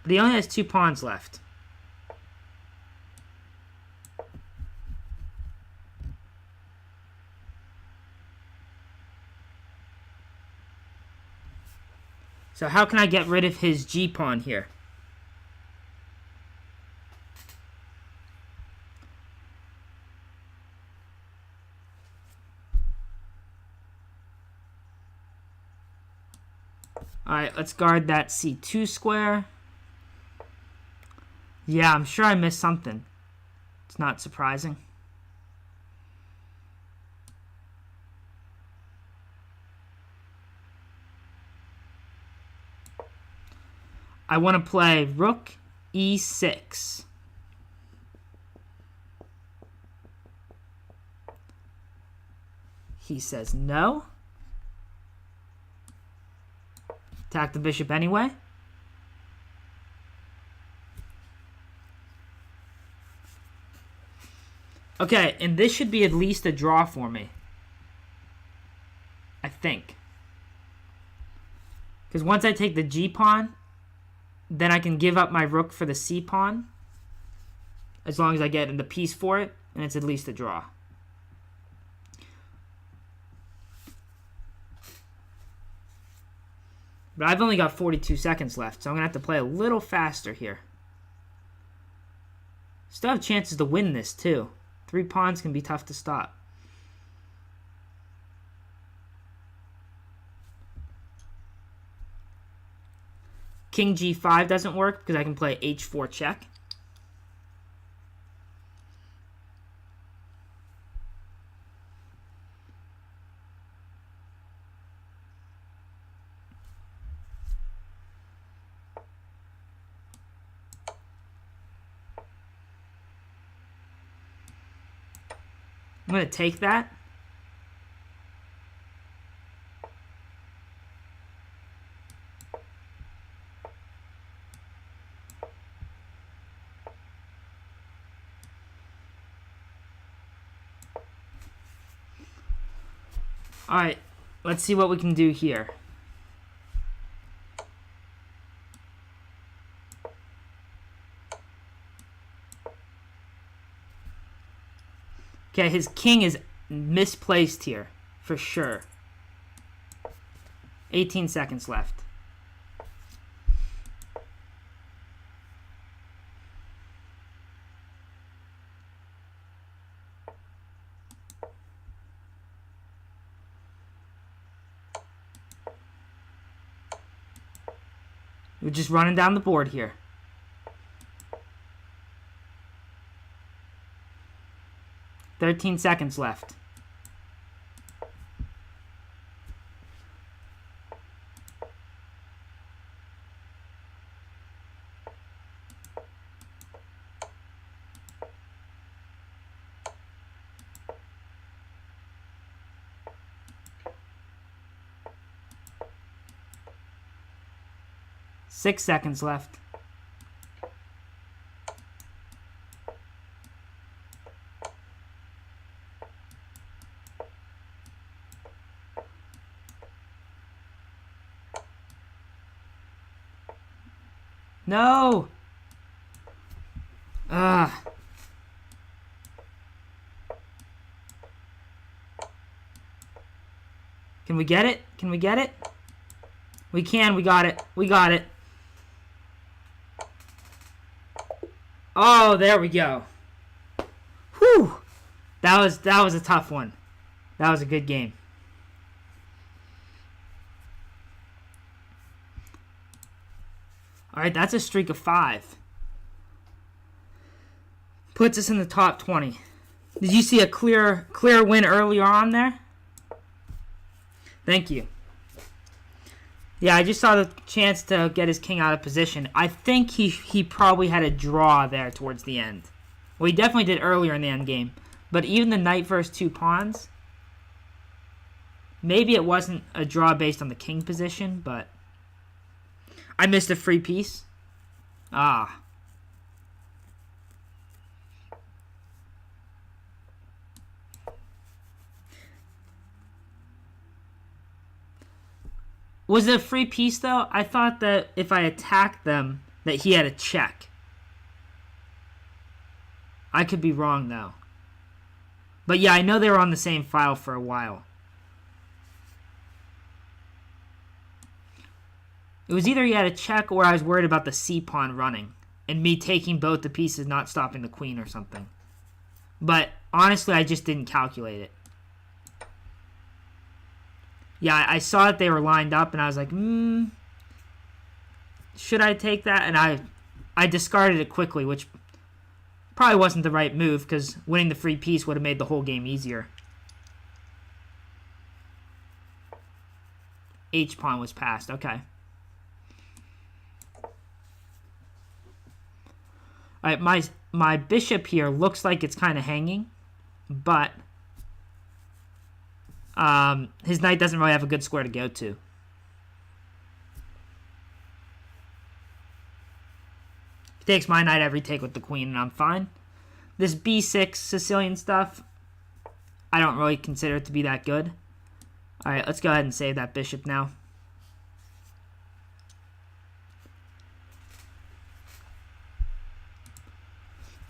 S1: But he only has 2 pawns left. So how can I get rid of his g-pawn here? Alright, let's guard that c2 square. Yeah, I'm sure I missed something. It's not surprising. I want to play rook e6. He says no. Attack the bishop anyway. Okay, and this should be at least a draw for me. I think. Because once I take the g-pawn, then I can give up my rook for the c-pawn. As long as I get the piece for it, and it's at least a draw. But I've only got 42 seconds left, so I'm going to have to play a little faster here. Still have chances to win this, too. 3 pawns can be tough to stop. King g5 doesn't work because I can play h4 check. I'm going to take that. Alright, let's see what we can do here. Okay, his king is misplaced here, for sure. 18 seconds left. We're just running down the board here. Thirteen seconds left. Six seconds left. No! Ugh. Can we get it? Can we get it? We can. We got it. We got it. Oh, there we go. Whew. That was a tough one. That was a good game. All right, that's a streak of 5. Puts us in the top 20. Did you see a clear win earlier on there? Thank you. Yeah, I just saw the chance to get his king out of position. I think he probably had a draw there towards the end. Well, he definitely did earlier in the end game. But even the knight versus 2 pawns, maybe it wasn't a draw based on the king position, but I missed a free piece. Ah. Was it a free piece, though? I thought that if I attacked them, that he had a check. I could be wrong, though. But yeah, I know they were on the same file for a while. It was either he had a check or I was worried about the c-pawn running. And me taking both the pieces, not stopping the queen or something. But honestly, I just didn't calculate it. Yeah, I saw that they were lined up, and I was like, should I take that? And I discarded it quickly, which probably wasn't the right move, because winning the free piece would have made the whole game easier. H-pawn was passed. Okay. All right, my bishop here looks like it's kind of hanging, but his knight doesn't really have a good square to go to. He takes my knight, I retake with the queen, and I'm fine. This b6 Sicilian stuff, I don't really consider it to be that good. All right, let's go ahead and save that bishop now.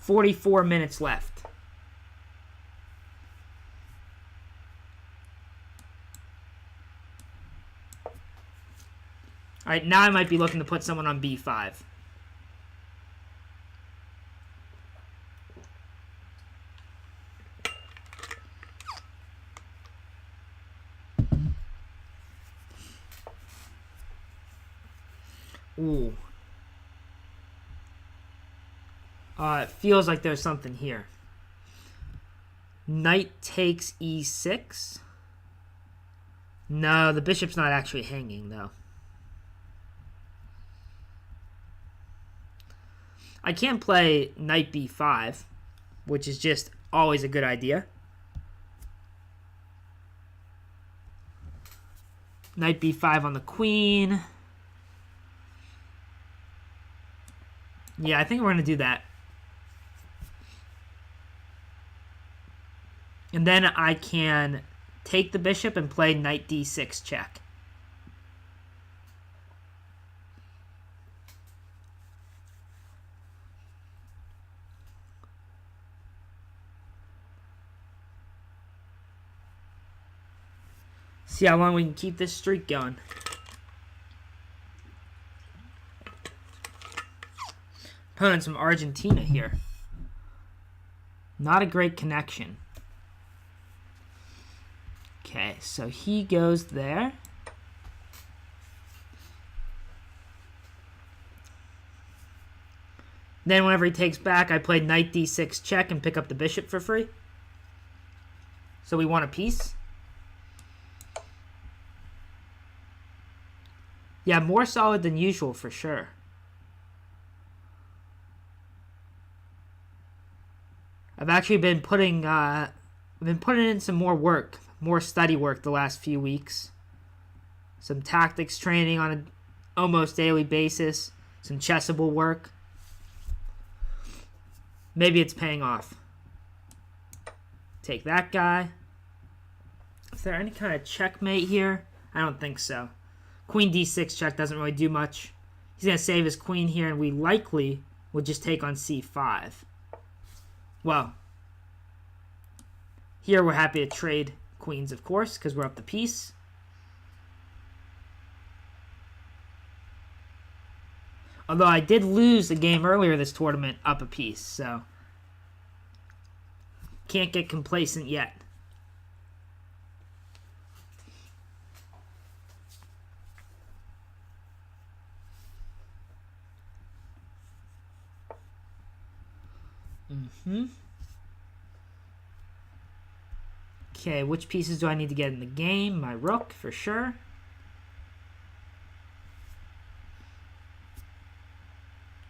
S1: $44 minutes left. All right, now I might be looking to put someone on b5. Ooh. It feels like there's something here. Knight takes e6. No, the bishop's not actually hanging, though. I can play knight b5, which is just always a good idea. Knight b5 on the queen. Yeah, I think we're going to do that. And then I can take the bishop and play knight d6 check. See how long we can keep this streak going. Opponent's from Argentina here. Not a great connection. Okay, so he goes there. Then whenever he takes back, I play knight d6 check and pick up the bishop for free. So we want a piece. Yeah, more solid than usual for sure. I've actually been putting in some more work, more study work the last few weeks. Some tactics training on an almost daily basis. Some chessable work. Maybe it's paying off. Take that guy. Is there any kind of checkmate here? I don't think so. Queen d6 check doesn't really do much. He's going to save his queen here, and we likely will just take on c5. Well, here we're happy to trade queens, of course, because we're up the piece. Although I did lose the game earlier this tournament up a piece, so can't get complacent yet. Okay, which pieces do I need to get in the game? My rook, for sure.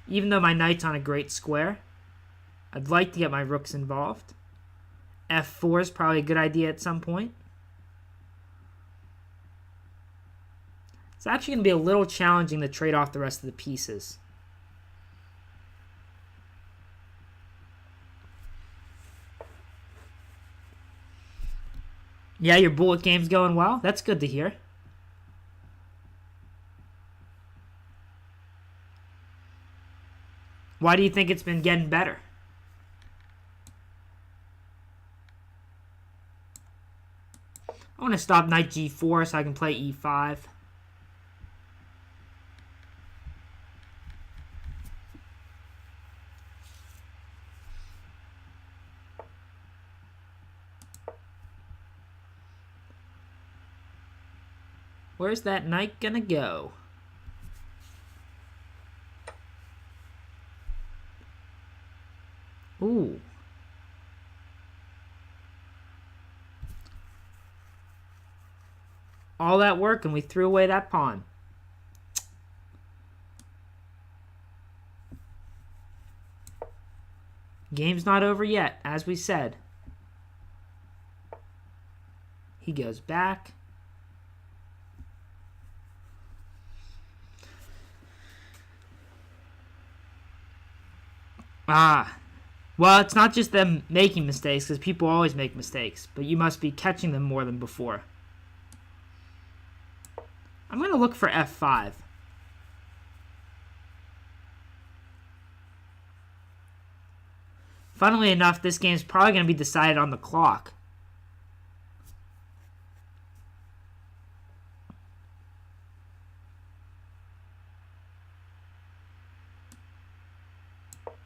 S1: Even though my knight's on a great square, I'd like to get my rooks involved. f4 is probably a good idea at some point. It's actually going to be a little challenging to trade off the rest of the pieces. Yeah, your bullet game's going well. That's good to hear. Why do you think it's been getting better? I want to stop knight g4 so I can play e5. Where's that knight gonna go? Ooh. All that work and we threw away that pawn. Game's not over yet, as we said. He goes back. Well, it's not just them making mistakes, because people always make mistakes, but you must be catching them more than before. I'm going to look for f5. Funnily enough, this game's probably going to be decided on the clock.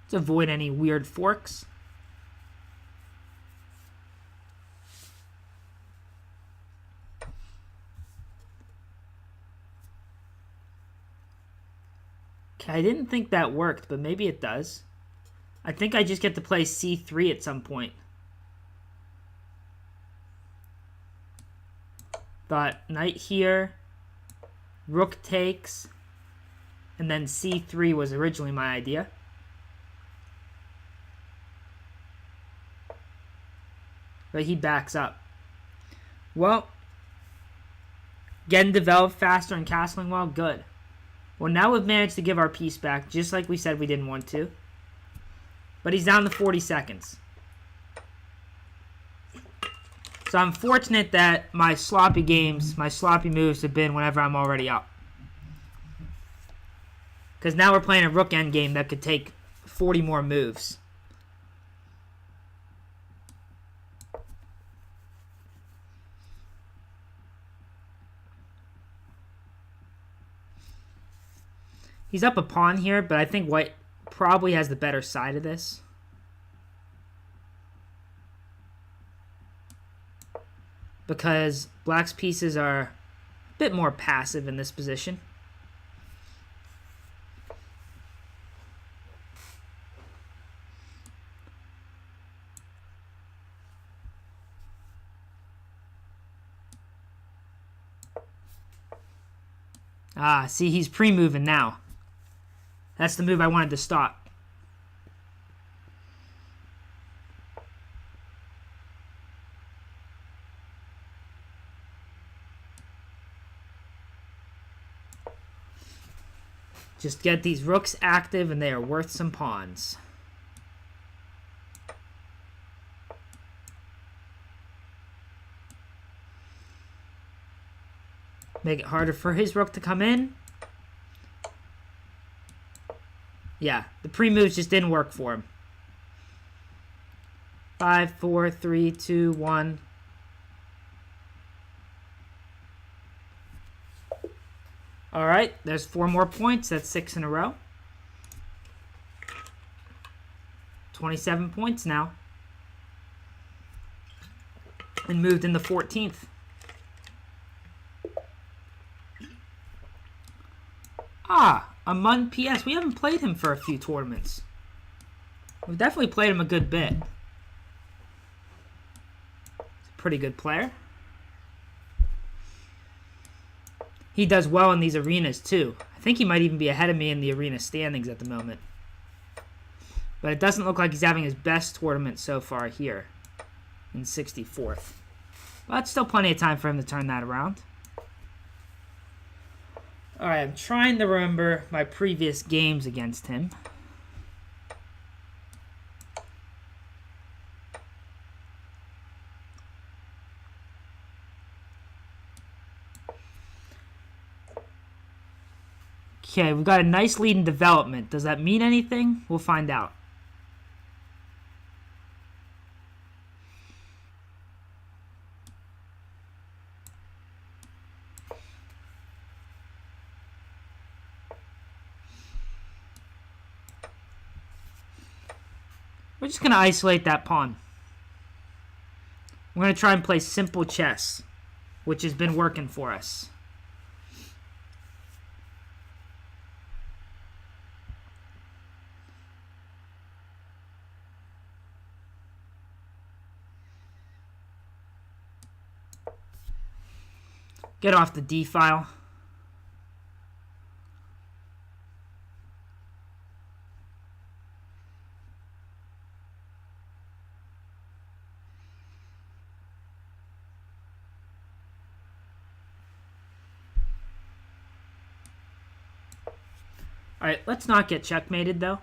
S1: To avoid any weird forks. Okay, I didn't think that worked, but maybe it does. I think I just get to play c3 at some point. Thought knight here, rook takes, and then c3 was originally my idea. But he backs up. Well, getting developed faster and castling well, good. Well, now we've managed to give our piece back, just like we said we didn't want to. But he's down to 40 seconds. So I'm fortunate that my sloppy games, my sloppy moves have been whenever I'm already up. Because now we're playing a rook endgame that could take 40 more moves. He's up a pawn here, but I think white probably has the better side of this. Because black's pieces are a bit more passive in this position. See, he's pre-moving now. That's the move I wanted to stop. Just get these rooks active and they are worth some pawns. Make it harder for his rook to come in. Yeah, the pre-moves just didn't work for him. 5, 4, 3, 2, 1. All right, there's 4 more points. That's 6 in a row. 27 points now. And moved in the 14th. Amun PS. We haven't played him for a few tournaments. We've definitely played him a good bit. He's a pretty good player. He does well in these arenas too. I think he might even be ahead of me in the arena standings at the moment. But it doesn't look like he's having his best tournament so far here in 64th. But still plenty of time for him to turn that around. Alright, I'm trying to remember my previous games against him. Okay, we've got a nice lead in development. Does that mean anything? We'll find out. We're just going to isolate that pawn. We're going to try and play simple chess, which has been working for us. Get off the D file. Alright, let's not get checkmated though.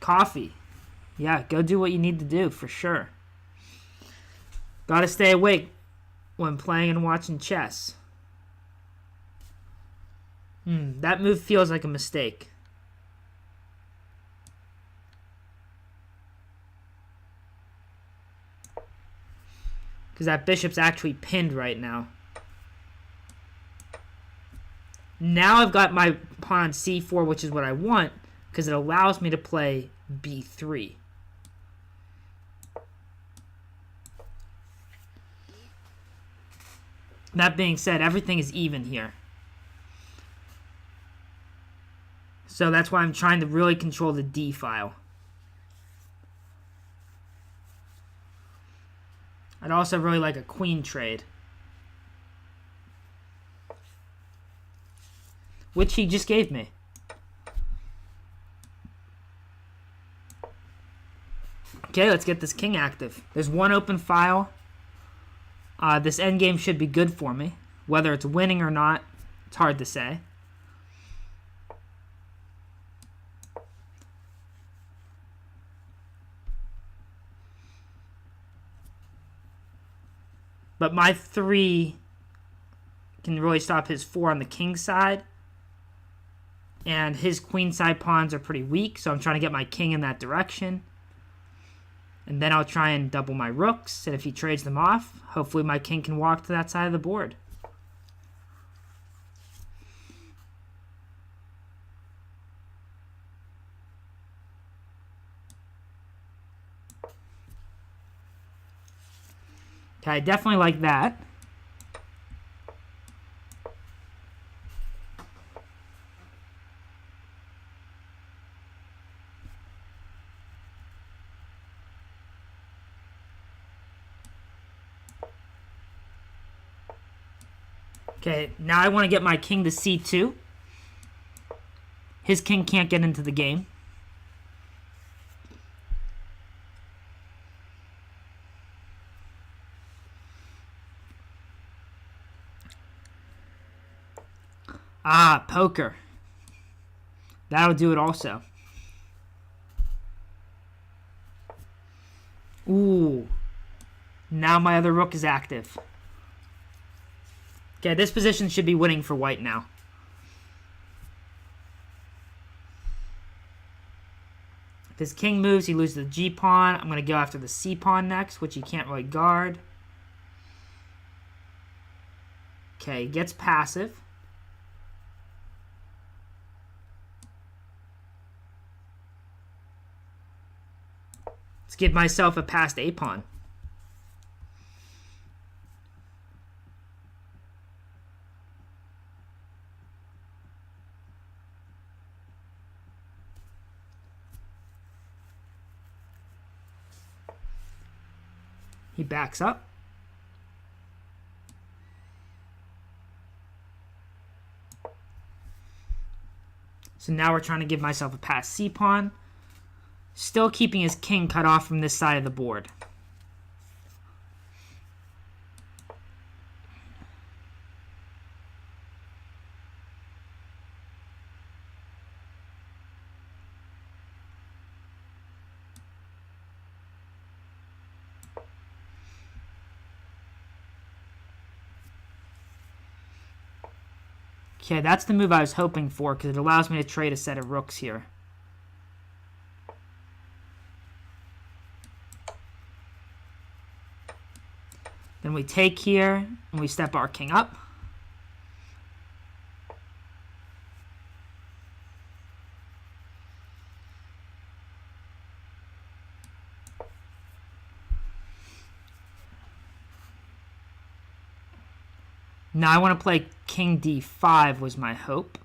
S1: Coffee. Yeah, go do what you need to do, for sure. Gotta stay awake when playing and watching chess. That move feels like a mistake. Because that bishop's actually pinned right now. Now I've got my pawn on c4, which is what I want, because it allows me to play b3. That being said, everything is even here. So that's why I'm trying to really control the D file. I'd also really like a queen trade, which he just gave me. Okay, let's get this king active. There's one open file. This endgame should be good for me. Whether it's winning or not, it's hard to say. But my 3 can really stop his 4 on the king side. And his queen side pawns are pretty weak, so I'm trying to get my king in that direction. And then I'll try and double my rooks, and if he trades them off, hopefully my king can walk to that side of the board. Okay, I definitely like that. Okay, now I want to get my king to c2. His king can't get into the game. Ah, poker. That'll do it also. Ooh. Now my other rook is active. Okay, this position should be winning for white now. If his king moves, he loses the g pawn. I'm going to go after the c pawn next, which he can't really guard. Okay, gets passive. Let's give myself a passed a pawn. He backs up. So now we're trying to give myself a passed c pawn. Still keeping his king cut off from this side of the board. Okay, that's the move I was hoping for because it allows me to trade a set of rooks here. Then we take here and we step our king up. Now I want to play king d5 was my hope.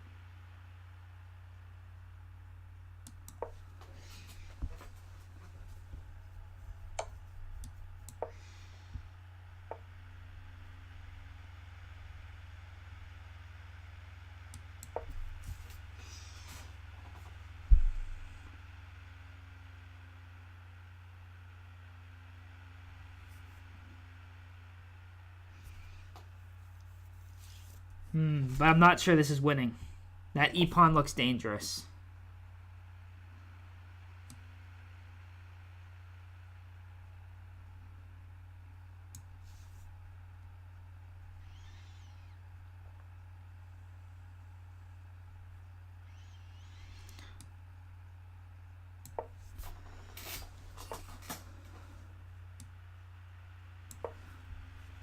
S1: But I'm not sure this is winning. That e-pawn looks dangerous.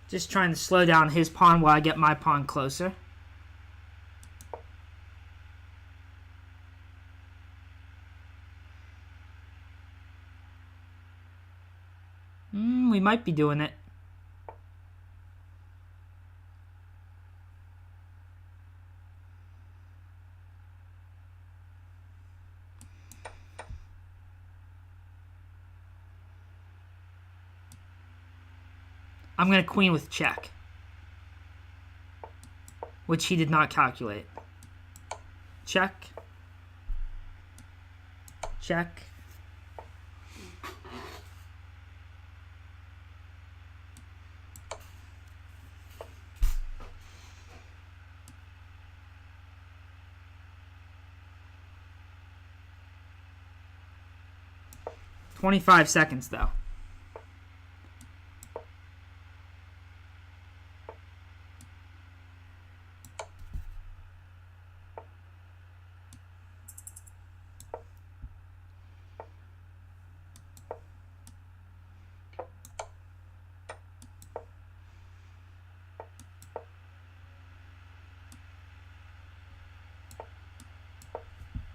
S1: Just trying to slow down his pawn while I get my pawn closer. We might be doing it. I'm going to queen with check, which he did not calculate. Check. Check. "25 seconds, though.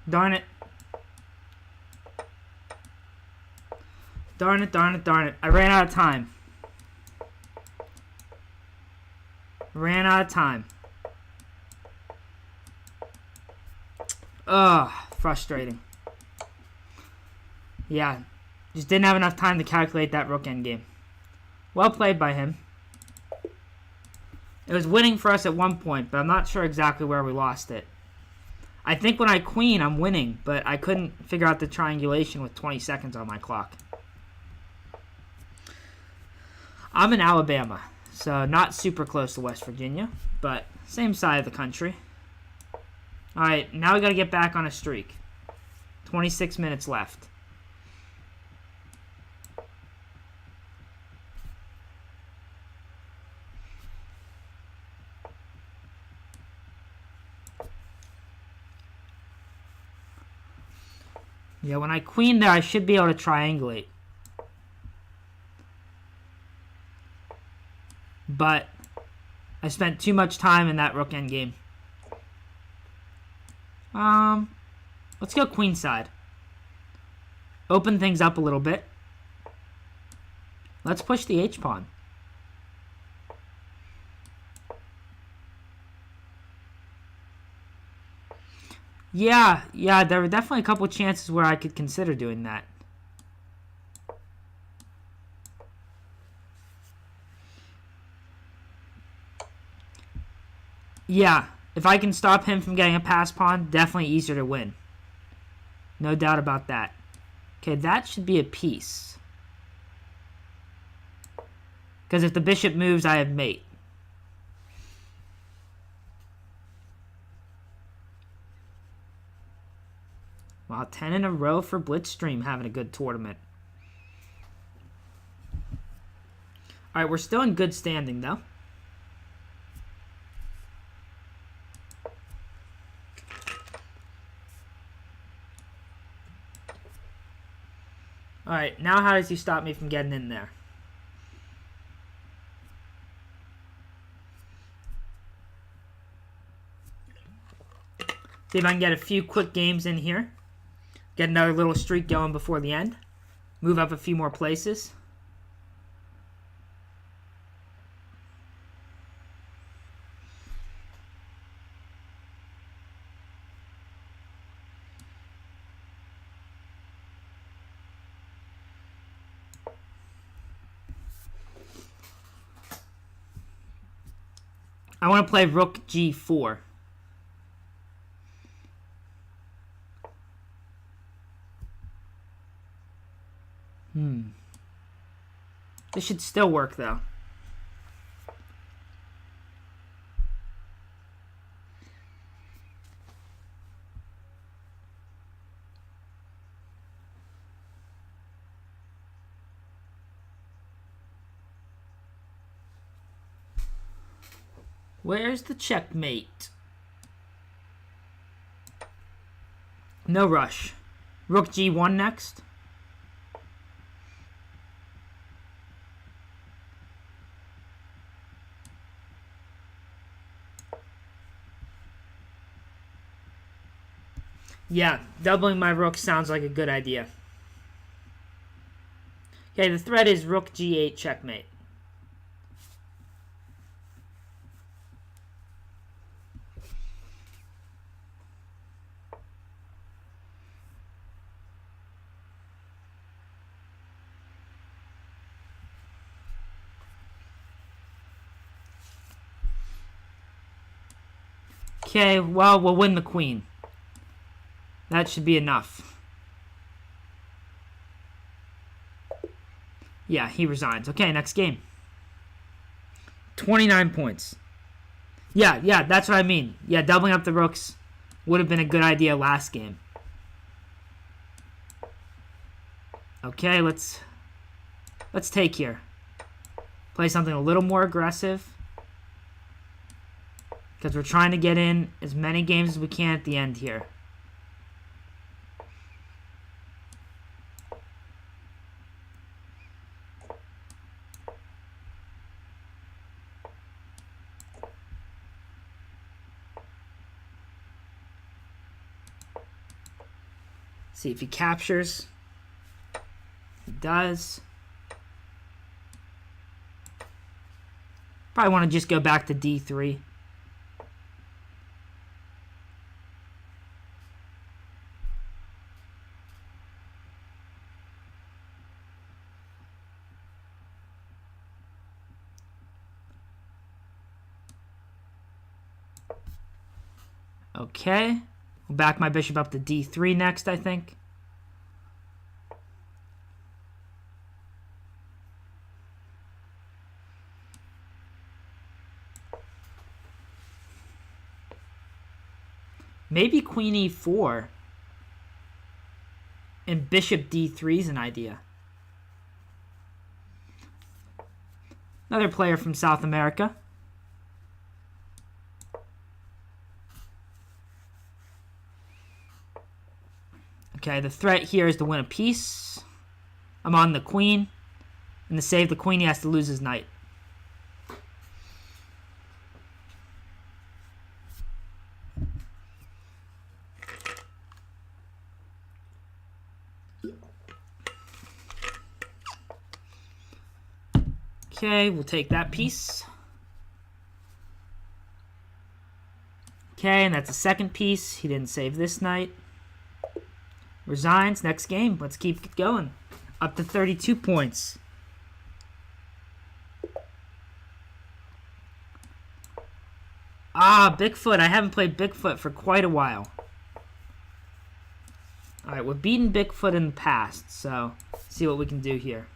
S1: Darn it. Darn it, darn it, darn it. I ran out of time. Ran out of time. Ugh, frustrating. Yeah, just didn't have enough time to calculate that rook endgame. Well played by him. It was winning for us at one point, but I'm not sure exactly where we lost it. I think when I queen, I'm winning, but I couldn't figure out the triangulation with 20 seconds on my clock. I'm in Alabama, so not super close to West Virginia, but same side of the country. Alright, now we got to get back on a streak. 26 minutes left. Yeah, when I queen there, I should be able to triangulate. But I spent too much time in that rook endgame. Let's go queenside. Open things up a little bit. Let's push the h-pawn. Yeah, there were definitely a couple chances where I could consider doing that. Yeah, if I can stop him from getting a pass pawn, definitely easier to win. No doubt about that. Okay, that should be a piece. Because if the bishop moves, I have mate. Wow, 10 in a row for Blitzstream, having a good tournament. Alright, we're still in good standing, though. Alright, now how does he stop me from getting in there? See if I can get a few quick games in here. Get another little streak going before the end. Move up a few more places. I want to play rook g4. This should still work, though. Where's the checkmate? No rush. Rook G1 next. Yeah, doubling my rook sounds like a good idea. Okay, the threat is Rook G8 checkmate. Okay, well, we'll win the queen. That should be enough. Yeah, he resigns. Okay, next game. 29 points. Yeah, that's what I mean. Yeah, doubling up the rooks would have been a good idea last game. Okay, let's take here. Play something a little more aggressive. Because we're trying to get in as many games as we can at the end here. See if he captures. He does. Probably want to just go back to D3. Okay. We'll back my bishop up to D3 next, I think. Maybe Queen E4 and Bishop D3 is an idea. Another player from South America. Okay, the threat here is to win a piece. I'm on the queen. And to save the queen, he has to lose his knight. Okay, we'll take that piece. Okay, and that's a second piece. He didn't save this knight. Resigns. Next game. Let's keep it going. Up to 32 points. Ah, Bigfoot. I haven't played Bigfoot for quite a while. Alright, we've beaten Bigfoot in the past, so let's see what we can do here.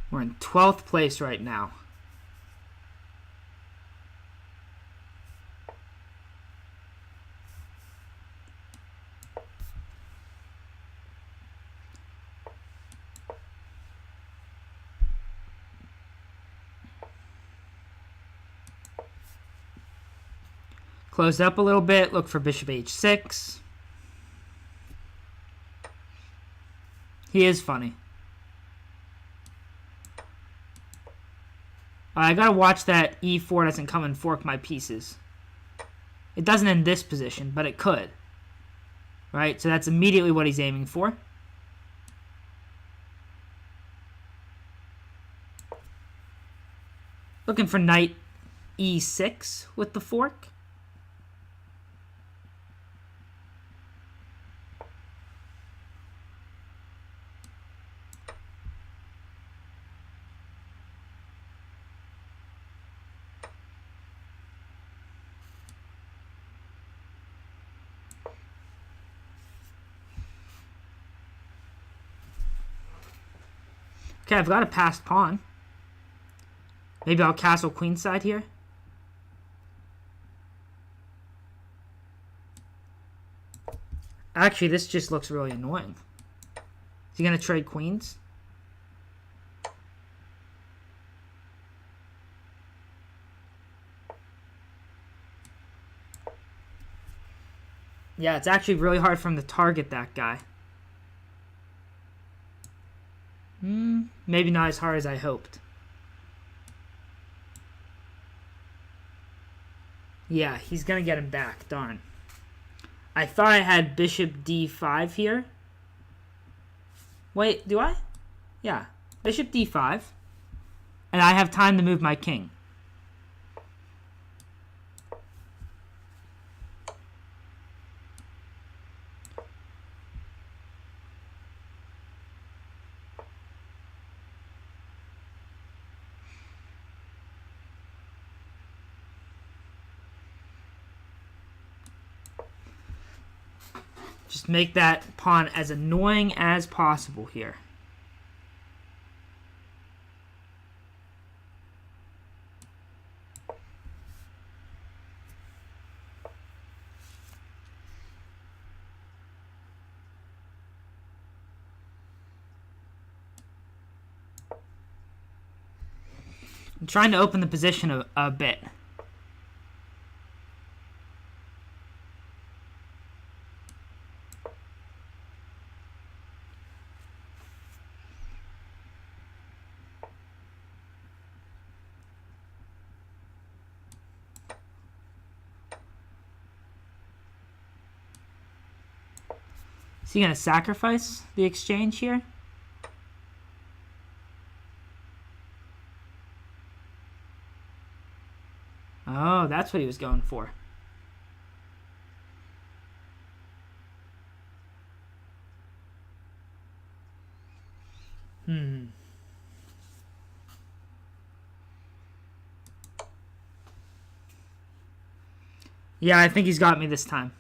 S1: We're in 12th place right now. Close up a little bit. Look for Bishop H6. He is funny. I gotta watch that E4 doesn't come and fork my pieces. It doesn't in this position, but it could. Right? So that's immediately what he's aiming for. Looking for knight E6 with the fork. Okay, I've got a passed pawn. Maybe I'll castle queenside here. Actually, this just looks really annoying. Is he going to trade queens? Yeah, it's actually really hard for him to target that guy. Maybe not as hard as I hoped. Yeah, he's going to get him back. Darn. I thought I had bishop d5 here. Wait, do I? Yeah. Bishop d5. And I have time to move my king. Just make that pawn as annoying as possible here. I'm trying to open the position a bit. Is he going to sacrifice the exchange here? Oh, that's what he was going for. Yeah, I think he's got me this time.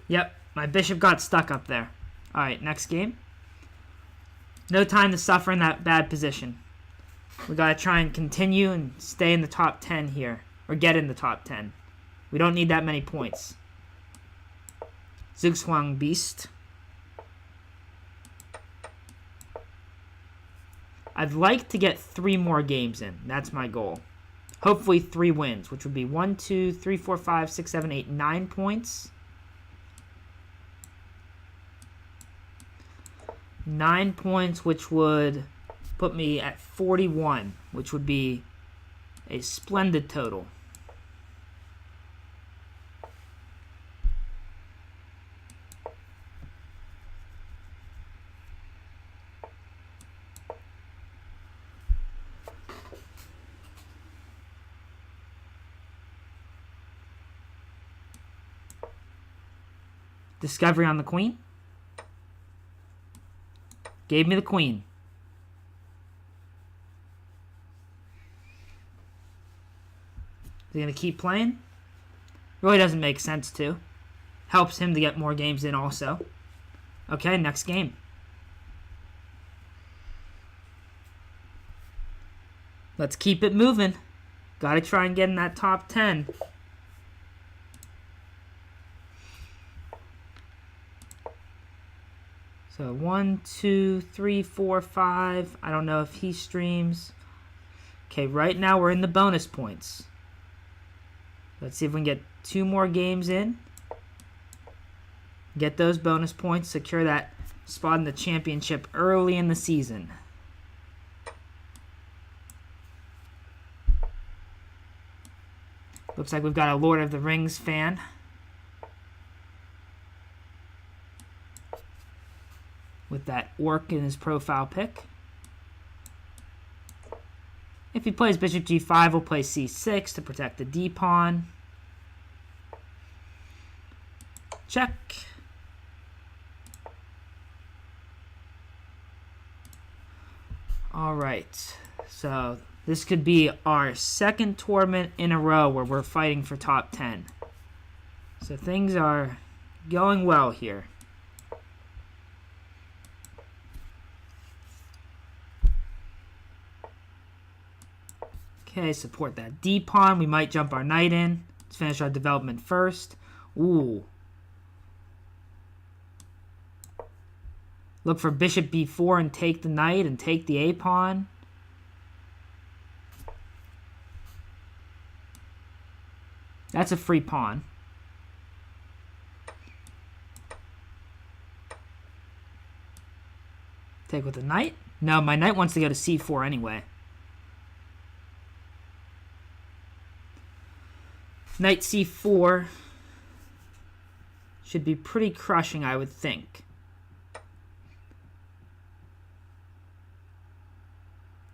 S1: Yep, my bishop got stuck up there. Alright, next game. No time to suffer in that bad position. We gotta try and continue and stay in the top 10 here. Or get in the top 10. We don't need that many points. Zugzwang Beast. I'd like to get 3 more games in. That's my goal. Hopefully 3 wins, which would be 1, 2, 3, 4, 5, 6, 7, 8, 9 points. 9 points, which would put me at 41, which would be a splendid total. Discovery on the queen. Gave me the queen. Is he going to keep playing? Really doesn't make sense to. Helps him to get more games in also. Okay, next game. Let's keep it moving. Gotta try and get in that top 10. So 1, 2, 3, 4, 5. I don't know if he streams. Okay, right now we're in the bonus points. Let's see if we can get 2 more games in. Get those bonus points. Secure that spot in the championship early in the season. Looks like we've got a Lord of the Rings fan. With that orc in his profile pic. If he plays bishop g5, we'll play c6 to protect the d-pawn. Check. Alright, so this could be our second tournament in a row where we're fighting for top 10. So things are going well here. Okay, support that D pawn. We might jump our knight in. Let's finish our development first. Ooh. Look for bishop b4 and take the knight and take the A pawn. That's a free pawn. Take with the knight? No, my knight wants to go to c4 anyway. Knight c4 should be pretty crushing, I would think.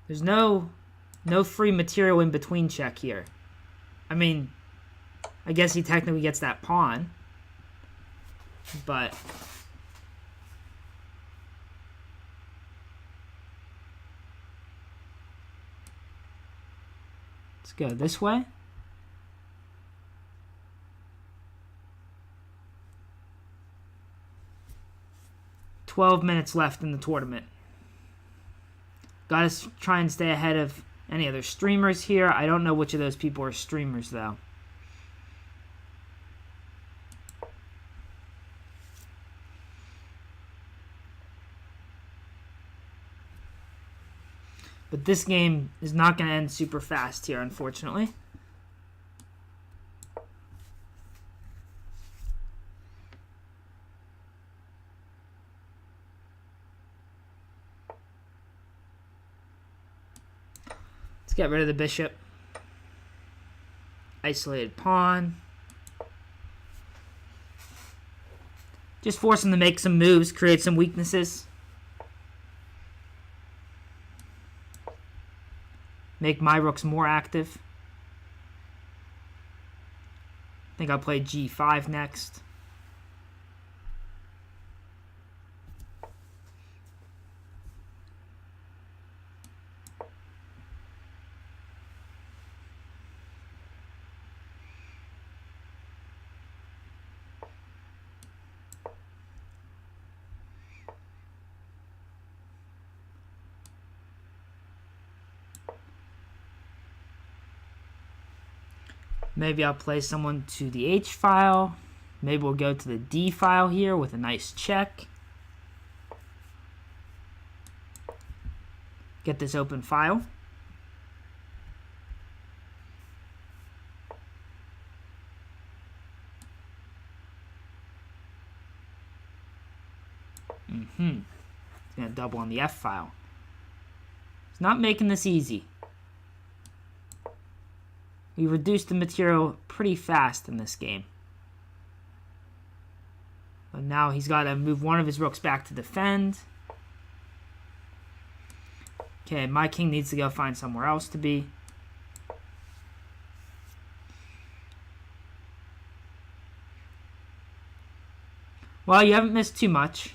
S1: There's no free material in between check here. I mean, I guess he technically gets that pawn, but let's go this way. "12 minutes left in the tournament. Gotta try and stay ahead of any other streamers here. I don't know which of those people are streamers, though. But this game is not going to end super fast here, unfortunately. Let's get rid of the bishop. Isolated pawn. Just force him to make some moves, create some weaknesses. Make my rooks more active. I think I'll play g5 next. Maybe I'll play someone to the H file. Maybe we'll go to the D file here with a nice check. Get this open file. It's going to double on the F file. It's not making this easy. We reduced the material pretty fast in this game. But now he's got to move one of his rooks back to defend. Okay, my king needs to go find somewhere else to be. Well, you haven't missed too much.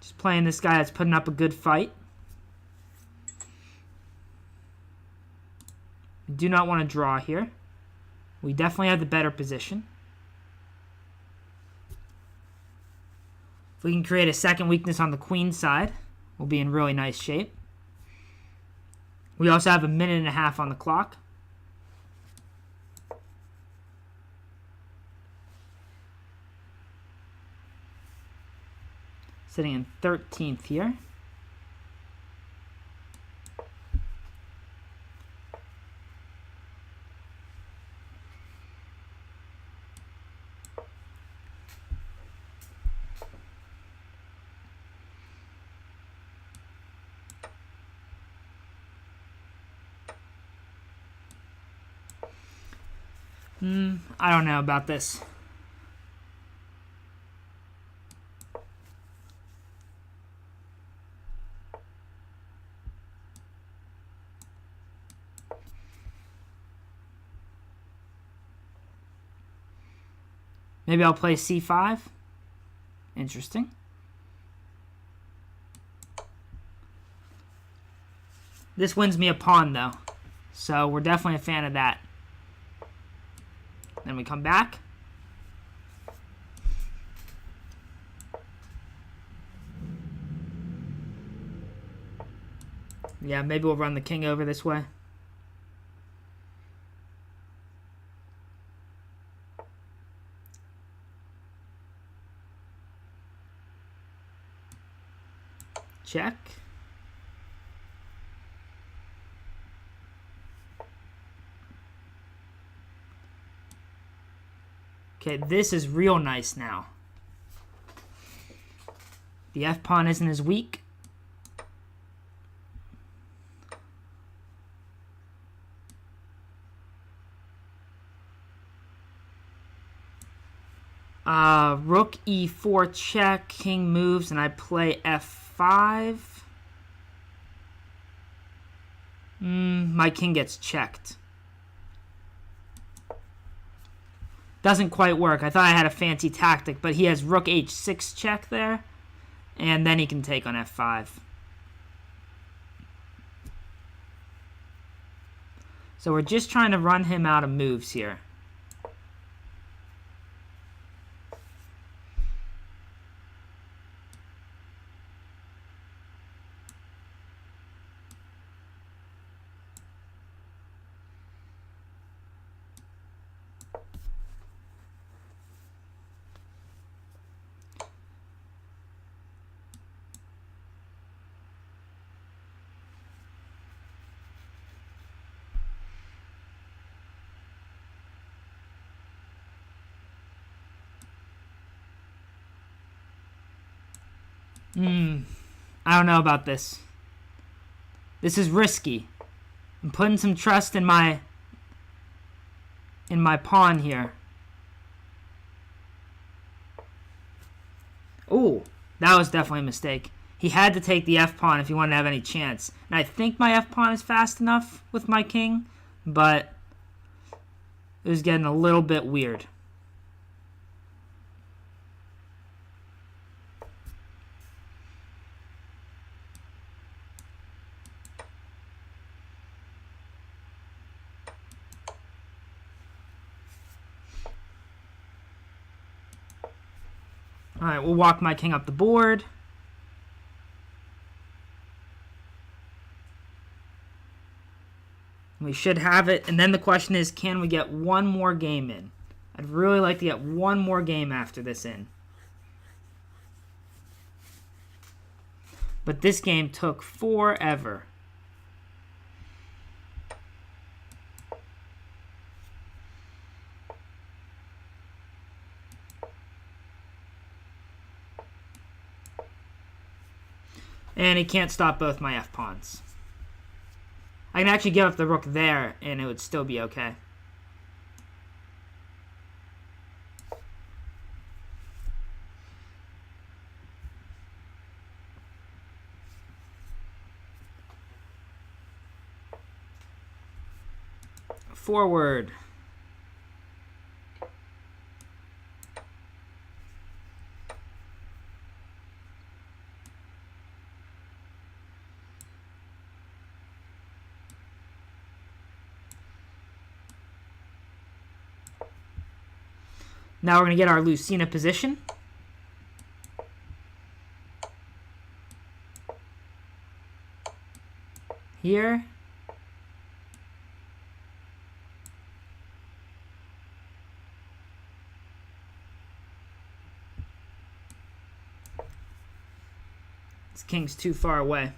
S1: Just playing this guy that's putting up a good fight. We do not want to draw here. We definitely have the better position. If we can create a second weakness on the queen side, we'll be in really nice shape. We also have a minute and a half on the clock. Sitting in 13th here. I don't know about this. Maybe I'll play c5. Interesting. This wins me a pawn, though. So we're definitely a fan of that. Then we come back. Yeah, maybe we'll run the king over this way. Check. Okay, this is real nice now. The f-pawn isn't as weak. Rook e4 check, king moves, and I play f5. My king gets checked. Doesn't quite work. I thought I had a fancy tactic, but he has rook h6 check there, and then he can take on f5. So we're just trying to run him out of moves here. I don't know about this. This is risky. I'm putting some trust in my pawn here. Ooh, that was definitely a mistake. He had to take the f-pawn if he wanted to have any chance. And I think my f-pawn is fast enough with my king, but it was getting a little bit weird. Alright, we'll walk my king up the board. We should have it. And then the question is, can we get one more game in? I'd really like to get one more game after this in. But this game took forever. And he can't stop both my f-pawns. I can actually give up the rook there, and it would still be okay. Forward. Now we're going to get our Lucena position. Here. This king's too far away.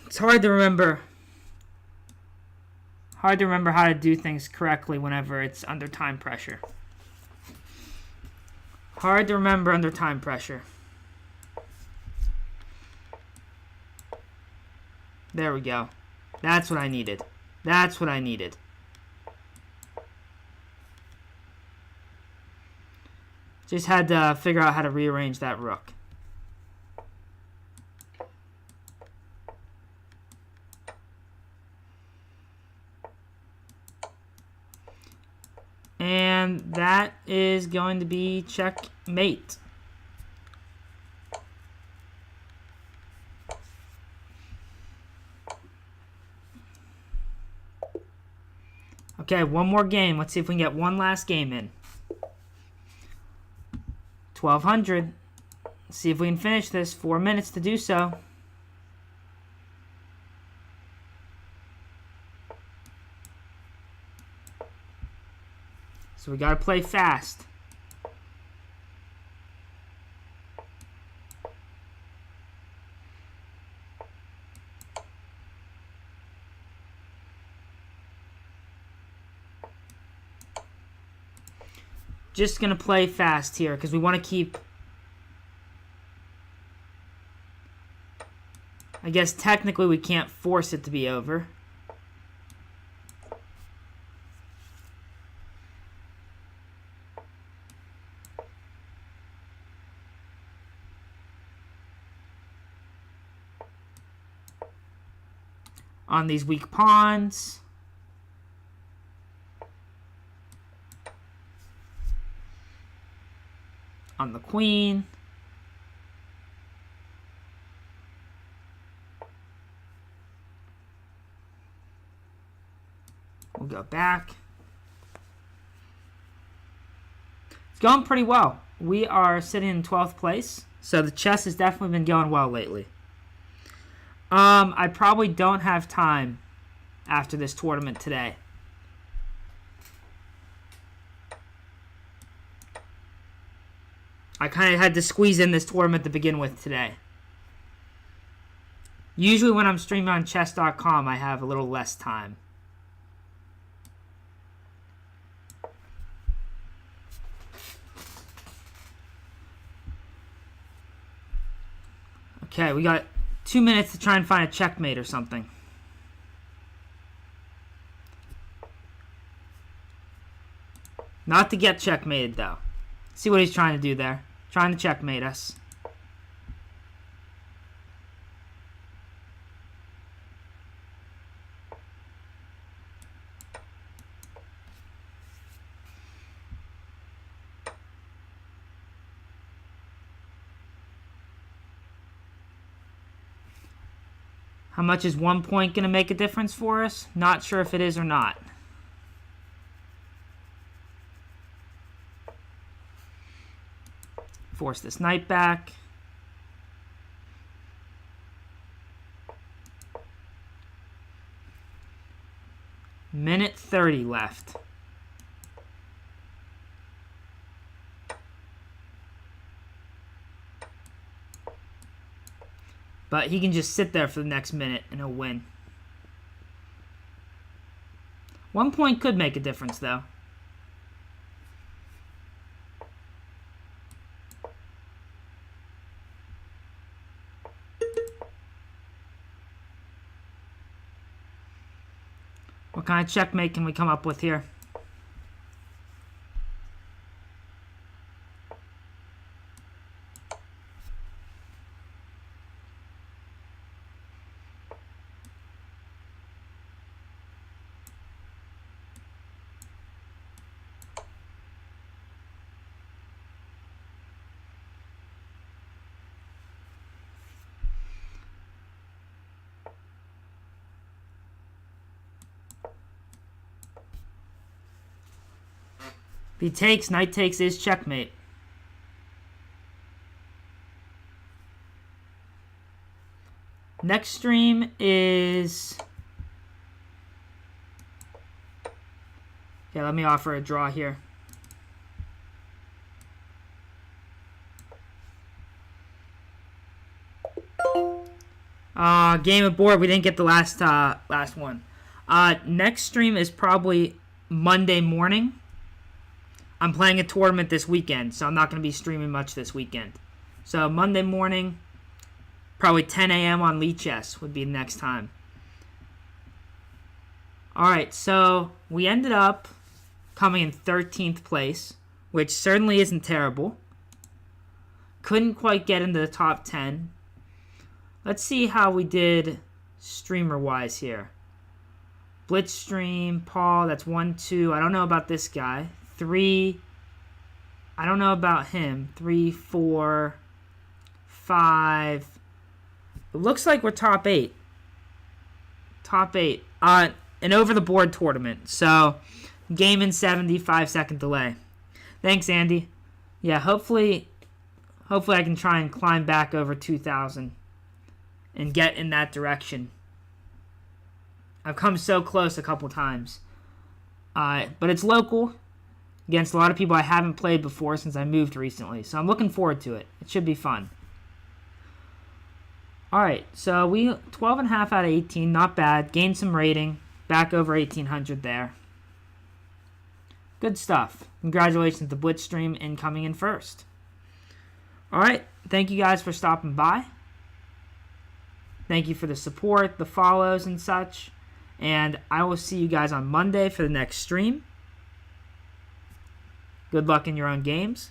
S1: It's hard to remember. Hard to remember how to do things correctly whenever it's under time pressure. Hard to remember under time pressure. There we go. That's what I needed. That's what I needed. Just had to figure out how to rearrange that rook. And that is going to be checkmate. Okay, one more game. Let's see if we can get one last game in. 1200. Let's see if we can finish this. 4 minutes to do so. So we got to play fast. Just going to play fast here because we want to keep... I guess technically we can't force it to be over. On these weak pawns. On the queen. We'll go back. It's going pretty well. We are sitting in 12th place, so the chess has definitely been going well lately. I probably don't have time after this tournament today. I kind of had to squeeze in this tournament to begin with today. Usually when I'm streaming on chess.com, I have a little less time. Okay, we got 2 minutes to try and find a checkmate or something. Not to get checkmated, though. See what he's trying to do there. Trying to checkmate us. How much is 1 point going to make a difference for us? Not sure if it is or not. Force this knight back. Minute 30 left. But he can just sit there for the next minute and he'll win. 1 point could make a difference, though. What kind of checkmate can we come up with here? If he takes, knight takes is checkmate. Next stream is... Okay, let me offer a draw here. Game of board. We didn't get the last one. Next stream is probably Monday morning. I'm playing a tournament this weekend, so I'm not going to be streaming much this weekend. So Monday morning, probably 10 a.m. on Lichess would be the next time. Alright, so we ended up coming in 13th place, which certainly isn't terrible. Couldn't quite get into the top 10. Let's see how we did streamer-wise here. Blitzstream, Paul, that's 1, 2. I don't know about this guy. 3, I don't know about him. 3, 4, 5. It looks like we're top 8. Top 8. an over-the-board tournament. So, game in 70, 5-second delay. Thanks, Andy. Yeah, hopefully I can try and climb back over 2,000 and get in that direction. I've come so close a couple times. But it's local against a lot of people I haven't played before since I moved recently. So I'm looking forward to it. It should be fun. Alright, so we 12.5 out of 18. Not bad. Gained some rating. Back over 1,800 there. Good stuff. Congratulations to Blitzstream in coming in first. Alright, thank you guys for stopping by. Thank you for the support, the follows, and such. And I will see you guys on Monday for the next stream. Good luck in your own games.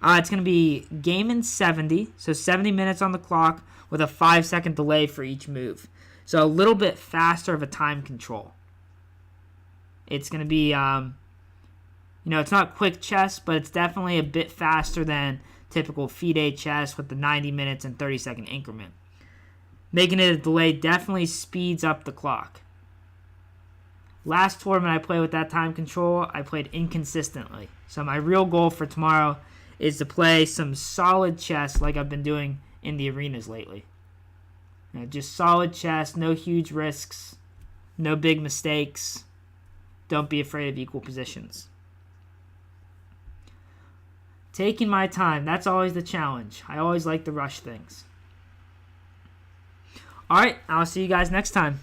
S1: It's going to be game in 70, so 70 minutes on the clock with a 5-second delay for each move. So a little bit faster of a time control. It's going to be, it's not quick chess, but it's definitely a bit faster than typical FIDE chess with the 90 minutes and 30-second increment. Making it a delay definitely speeds up the clock. Last tournament I played with that time control, I played inconsistently. So my real goal for tomorrow is to play some solid chess like I've been doing in the arenas lately. Just solid chess, no huge risks, no big mistakes. Don't be afraid of equal positions. Taking my time, that's always the challenge. I always like to rush things. Alright, I'll see you guys next time.